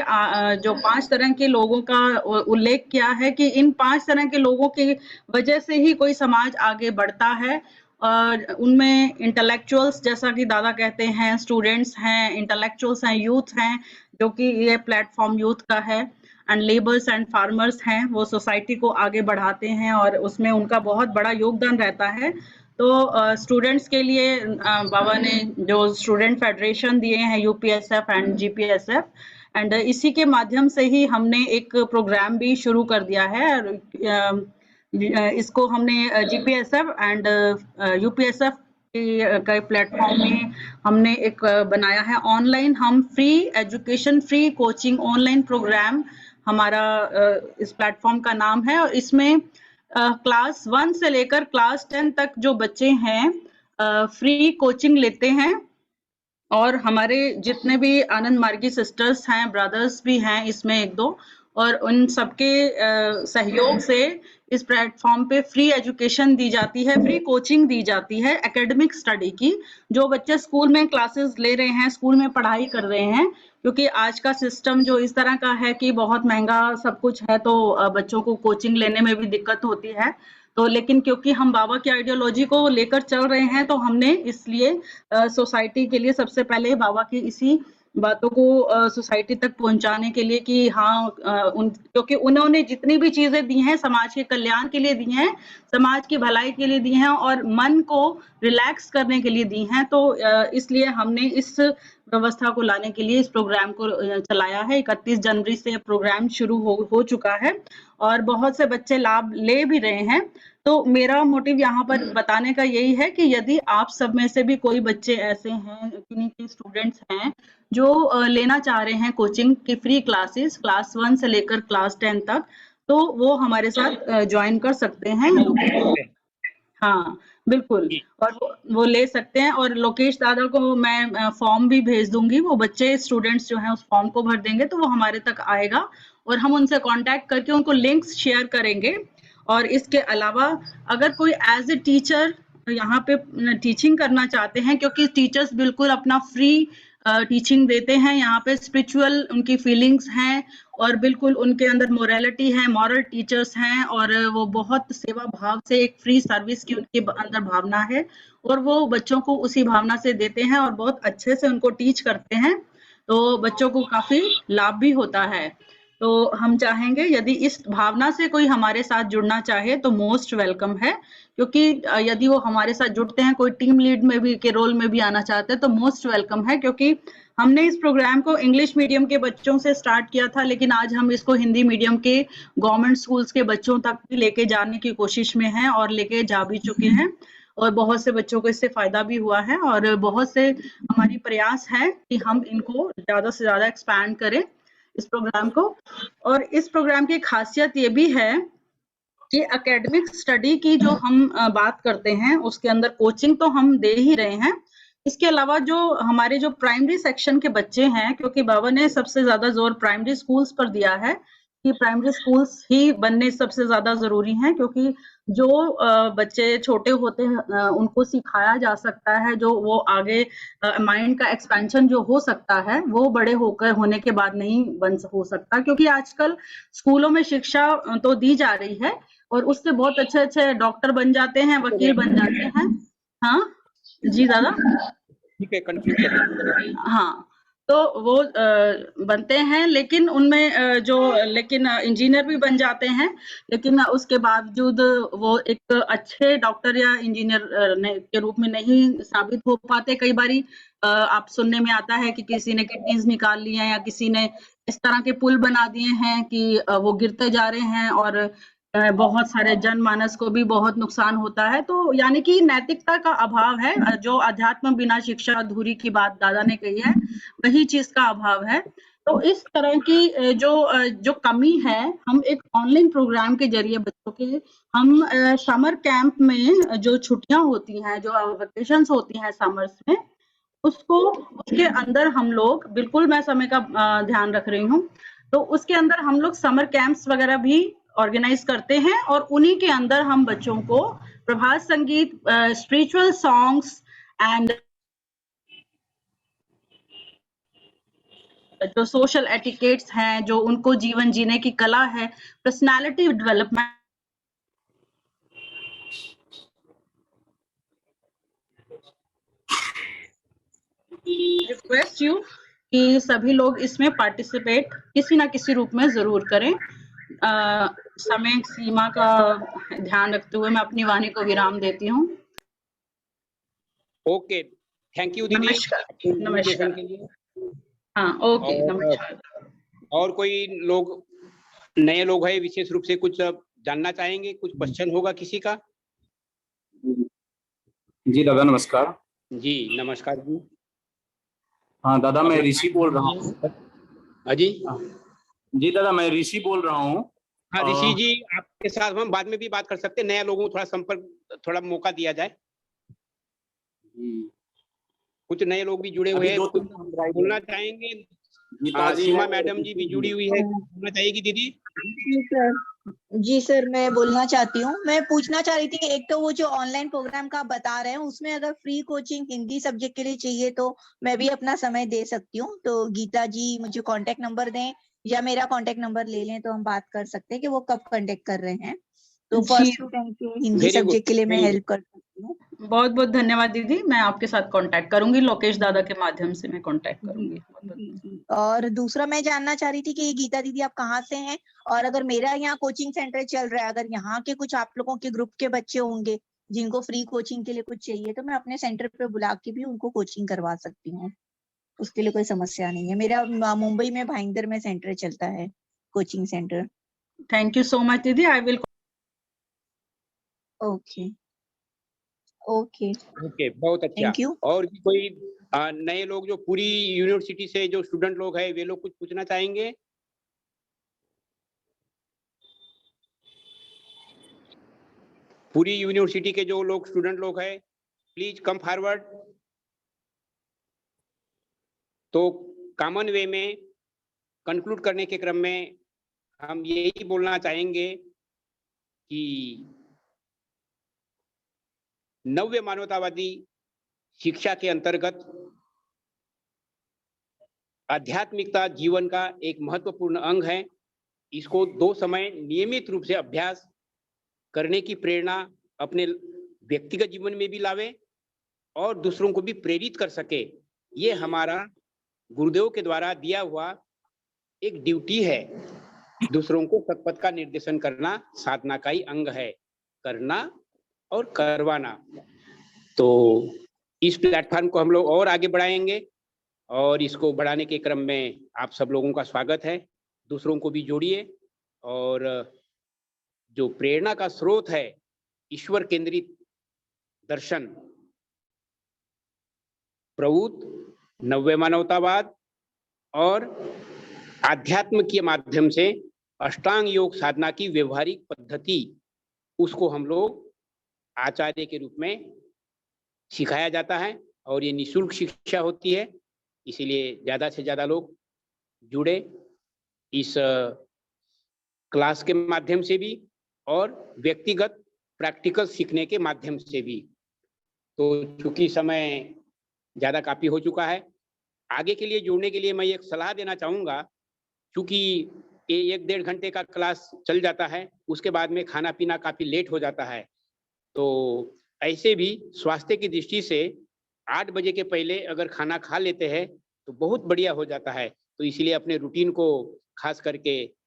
जो 5 तरह के लोगों का उल्लेख किया है कि इन 5 तरह के लोगों की वजह से ही कोई समाज आगे बढ़ता है। और उनमें इंटेलेक्चुअल्स जैसा कि दादा कहते हैं, स्टूडेंट्स हैं, इंटेलेक्चुअल्स हैं, यूथ हैं, जो कि ये प्लेटफॉर्म यूथ का है, एंड लेबर्स एंड फार्मर्स हैं, वो सोसाइटी को आगे बढ़ाते हैं और उसमें उनका बहुत बड़ा योगदान रहता है। तो स्टूडेंट्स के लिए बाबा ने जो स्टूडेंट फेडरेशन दिए हैं यूपीएसएफ एंड जीपीएसएफ, एंड इसी के माध्यम से ही हमने एक प्रोग्राम भी शुरू कर दिया है। इसको हमने जीपीएसएफ एंड यूपीएसएफ के प्लेटफॉर्म में हमने एक बनाया है ऑनलाइन। हम free education, free coaching online program हमारा इस प्लेटफॉर्म का नाम है और इसमें क्लास 1 से लेकर क्लास 10 तक जो बच्चे हैं फ्री कोचिंग लेते हैं और हमारे जितने भी आनंद मार्गी सिस्टर्स हैं, ब्रदर्स भी हैं इसमें 1-2 और उन सबके सहयोग से इस प्लेटफॉर्म पे फ्री एजुकेशन दी जाती है, फ्री कोचिंग दी जाती है एकेडमिक स्टडी की। जो बच्चे स्कूल में क्लासेस ले रहे हैं, स्कूल में पढ़ाई कर रहे हैं, क्योंकि आज का सिस्टम जो इस तरह का है कि बहुत महंगा सब कुछ है तो बच्चों को कोचिंग लेने में भी दिक्कत होती है। तो लेकिन क्योंकि हम बाबा की आइडियोलॉजी को लेकर चल रहे हैं तो हमने इसलिए सोसाइटी के लिए सबसे पहले बाबा की इसी बातों को सोसाइटी तक पहुंचाने के लिए कि हाँ क्योंकि उन्होंने जितनी भी चीजें दी हैं समाज के कल्याण के लिए दी हैं, समाज की भलाई के लिए दी हैं और मन को रिलैक्स करने के लिए दी हैं। तो इसलिए हमने इस व्यवस्था को लाने के लिए इस प्रोग्राम को चलाया है। 31 जनवरी से प्रोग्राम शुरू हो चुका है और बहुत से बच्चे लाभ ले भी रहे हैं। तो मेरा मोटिव यहाँ पर बताने का यही है कि यदि आप सब में से भी कोई बच्चे ऐसे हैं, किन्हीं के स्टूडेंट्स हैं जो लेना चाह रहे हैं कोचिंग की फ्री क्लासेस क्लास 1 से लेकर क्लास 10 तक, तो वो हमारे साथ ज्वाइन कर सकते हैं। हाँ बिल्कुल, और वो ले सकते हैं और लोकेश दादा को मैं फॉर्म भी भेज दूंगी। वो बच्चे स्टूडेंट्स जो हैं उस फॉर्म को भर देंगे तो वो हमारे तक आएगा और हम उनसे कांटेक्ट करके उनको लिंक्स शेयर करेंगे। और इसके अलावा अगर कोई एज ए टीचर यहाँ पे टीचिंग करना चाहते हैं, क्योंकि टीचर्स बिल्कुल अपना फ्री टीचिंग देते हैं, यहाँ पे स्पिरिचुअल उनकी फीलिंग्स हैं और बिल्कुल उनके अंदर मोरालिटी है, मॉरल टीचर्स हैं और वो बहुत सेवा भाव से एक फ्री सर्विस की उनके अंदर भावना है और वो बच्चों को उसी भावना से देते हैं और बहुत अच्छे से उनको टीच करते हैं, तो बच्चों को काफी लाभ भी होता है। तो हम चाहेंगे यदि इस भावना से कोई हमारे साथ जुड़ना चाहे तो मोस्ट वेलकम है, क्योंकि यदि वो हमारे साथ जुड़ते हैं, कोई टीम लीड में भी के रोल में भी आना चाहते हैं तो मोस्ट वेलकम है। क्योंकि हमने इस प्रोग्राम को इंग्लिश मीडियम के बच्चों से स्टार्ट किया था, लेकिन आज हम इसको हिंदी मीडियम के गवर्नमेंट स्कूल्स के बच्चों तक भी लेके जाने की कोशिश में हैं और लेके जा भी चुके हैं और बहुत से बच्चों को इससे फायदा भी हुआ है और बहुत से हमारी प्रयास है कि हम इनको ज्यादा से ज्यादा एक्सपैंड करें इस प्रोग्राम को। और इस प्रोग्राम की खासियत ये भी है कि एकेडमिक स्टडी की जो हम बात करते हैं उसके अंदर कोचिंग तो हम दे ही रहे हैं, इसके अलावा जो हमारे जो प्राइमरी सेक्शन के बच्चे हैं, क्योंकि बाबा ने सबसे ज्यादा जोर प्राइमरी स्कूल्स पर दिया है, कि प्राइमरी स्कूल्स ही बनने सबसे ज़्यादा ज़रूरी हैं, क्योंकि जो बच्चे छोटे होते हैं उनको सिखाया जा सकता है, जो वो आगे माइंड का एक्सपेंशन जो हो सकता है वो बड़े होने के बाद नहीं हो सकता, क्योंकि आजकल स्कूलों में शिक्षा तो दी जा रही है और उससे बहुत अच्छे-अच्छे डॉक्टर बन जाते हैं, वकील बन जाते हैं। हाँ, जी दादा? ठीक है, कंक्लूड कर दीजिए। हाँ, तो वो बनते हैं, लेकिन उनमें लेकिन इंजीनियर भी बन जाते हैं, लेकिन उसके बावजूद वो एक अच्छे डॉक्टर या इंजीनियर के रूप में नहीं साबित हो पाते। कई बारी आप सुनने में आता है कि किसी ने किडनीज निकाल ली हैं या किसी ने इस तरह के पुल बना दिए हैं कि वो गिरते जा रहे हैं और बहुत सारे जनमानस को भी बहुत नुकसान होता है। तो यानी कि नैतिकता का अभाव है। जो अध्यात्म बिना शिक्षा अधूरी की बात दादा ने कही है, वही चीज का अभाव है। तो इस तरह की जो कमी है, हम एक ऑनलाइन प्रोग्राम के जरिए बच्चों के हम समर कैंप में जो छुट्टियां होती हैं, जो वेकेशंस होती हैं समर्स में, उसके अंदर हम लोग, बिल्कुल मैं समय का ध्यान रख रही हूँ, तो उसके अंदर हम लोग समर कैंप्स वगैरह भी ऑर्गेनाइज करते हैं और उन्हीं के अंदर हम बच्चों को प्रभात संगीत, स्पिरिचुअल सॉन्ग्स एंड जो सोशल एटिकेट्स हैं, जो उनको जीवन जीने की कला है, पर्सनालिटी डेवलपमेंट, रिक्वेस्ट यू कि सभी लोग इसमें पार्टिसिपेट किसी ना किसी रूप में जरूर करें। समय सीमा का ध्यान रखते हुए मैं अपनी वाणी को विराम देती हूँ। ओके, थैंक यू दीदी नमस्कार। इन्विटेशन नमस्कार। के लिए। हाँ, ओके, और नमस्कार। और कोई लोग नए लोग हैं विशेष रूप से कुछ जानना चाहेंगे, कुछ क्वेश्चन होगा किसी का? जी दादा नमस्कार। जी नमस्कार जी। हाँ दादा, मैं अपना ऋषि बोल रहा हूँ। हाँ जी। जी दादा, मैं ऋषि बोल रहा हूँ। हाँ ऋषि जी, आपके साथ हम बाद में भी बात कर सकते हैं। नए लोगों को थोड़ा संपर्क, थोड़ा मौका दिया जाए। कुछ नए लोग भी जुड़े हुए हैं, कुछ बोलना चाहेंगे? सीमा मैडम जी भी जुड़ी हुई है, बोलना चाहेगी दीदी? जी सर, मैं बोलना चाहती हूँ। मैं पूछना चाह रही थी कि एक तो वो जो ऑनलाइन प्रोग्राम का आप बता रहे हैं, उसमें अगर फ्री कोचिंग हिंदी सब्जेक्ट के लिए चाहिए तो मैं भी अपना समय दे सकती हूँ। तो गीता जी मुझे कांटेक्ट नंबर दें या मेरा कांटेक्ट नंबर ले लें तो हम बात कर सकते हैं कि वो कब कांटेक्ट कर रहे हैं। तो फर्स्ट स्टूडेंट के हिंदी Very good, सब्जेक्ट के लिए मैं very हेल्प कर सकती हूँ। बहुत-बहुत धन्यवाद दीदी, मैं आपके साथ कांटेक्ट करूंगी, लोकेश दादा के माध्यम से मैं कांटेक्ट करूंगी। जी। और दूसरा मैं जानना चाह रही थी कि गीता दीदी आप कहाँ से हैं? और अगर मेरा यहाँ कोचिंग सेंटर चल रहा है, अगर यहाँ के कुछ आप लोगों के ग्रुप के बच्चे होंगे जिनको फ्री कोचिंग के लिए कुछ चाहिए, तो मैं अपने सेंटर पे बुला के भी उनको कोचिंग करवा सकती हूँ। उसके लिए कोई समस्या नहीं है। मेरा मुंबई में भाईंदर में सेंटर चलता है, coaching centre. Thank you so much दीदी, I will okay okay, okay, बहुत अच्छा। Thank you. और भी कोई नए लोग जो पूरी यूनिवर्सिटी से जो स्टूडेंट लोग हैं, वे लोग कुछ पूछना चाहेंगे? पूरी यूनिवर्सिटी के जो लोग स्टूडेंट लोग हैं, प्लीज कम फॉरवर्ड। तो कॉमन वे में कंक्लूड करने के क्रम में हम यही बोलना चाहेंगे कि नव्य मानवतावादी शिक्षा के अंतर्गत आध्यात्मिकता जीवन का एक महत्वपूर्ण अंग है। इसको 2 समय नियमित रूप से अभ्यास करने की प्रेरणा अपने व्यक्तिगत जीवन में भी लावे और दूसरों को भी प्रेरित कर सके। ये हमारा गुरुदेव के द्वारा दिया हुआ एक ड्यूटी है। दूसरों को सतपथ का निर्देशन करना साधना का ही अंग है, करना और करवाना। तो इस प्लेटफॉर्म को हम लोग और आगे बढ़ाएंगे और इसको बढ़ाने के क्रम में आप सब लोगों का स्वागत है। दूसरों को भी जोड़िए और जो प्रेरणा का स्रोत है, ईश्वर केंद्रित दर्शन, प्रभुत्व, नव्य मानवतावाद और आध्यात्म के माध्यम से अष्टांग योग साधना की व्यवहारिक पद्धति, उसको हम लोग आचार्य के रूप में सिखाया जाता है और ये निःशुल्क शिक्षा होती है। इसीलिए ज़्यादा से ज़्यादा लोग जुड़े, इस क्लास के माध्यम से भी और व्यक्तिगत प्रैक्टिकल सीखने के माध्यम से भी। तो चूंकि समय ज़्यादा काफ़ी हो चुका है, आगे के लिए जुड़ने के लिए मैं एक सलाह देना चाहूँगा। चूंकि ये 1-1.5 घंटे का क्लास चल जाता है, उसके बाद में खाना-पीना काफ़ी लेट हो जाता है। तो ऐसे भी स्वास्थ्य की दृष्टि से 8 बजे के पहले अगर खाना खा लेते हैं, तो बहुत बढ़िया हो जाता है। तो इसलिए अपने रूटीन को खास करके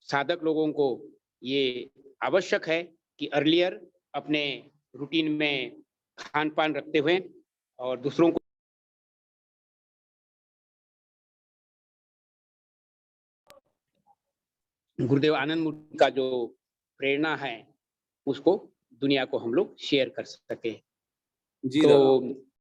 साधक लोगों को ये आवश्यक है कि अर्लियर अपने रूटीन में खान-पान रखते हुए और दूसरों को गुरुदेव आनंद मूर्ति का जो प्रेरणा है, उसको दुनिया को हम लोग शेयर कर सकें। जी दादा। तो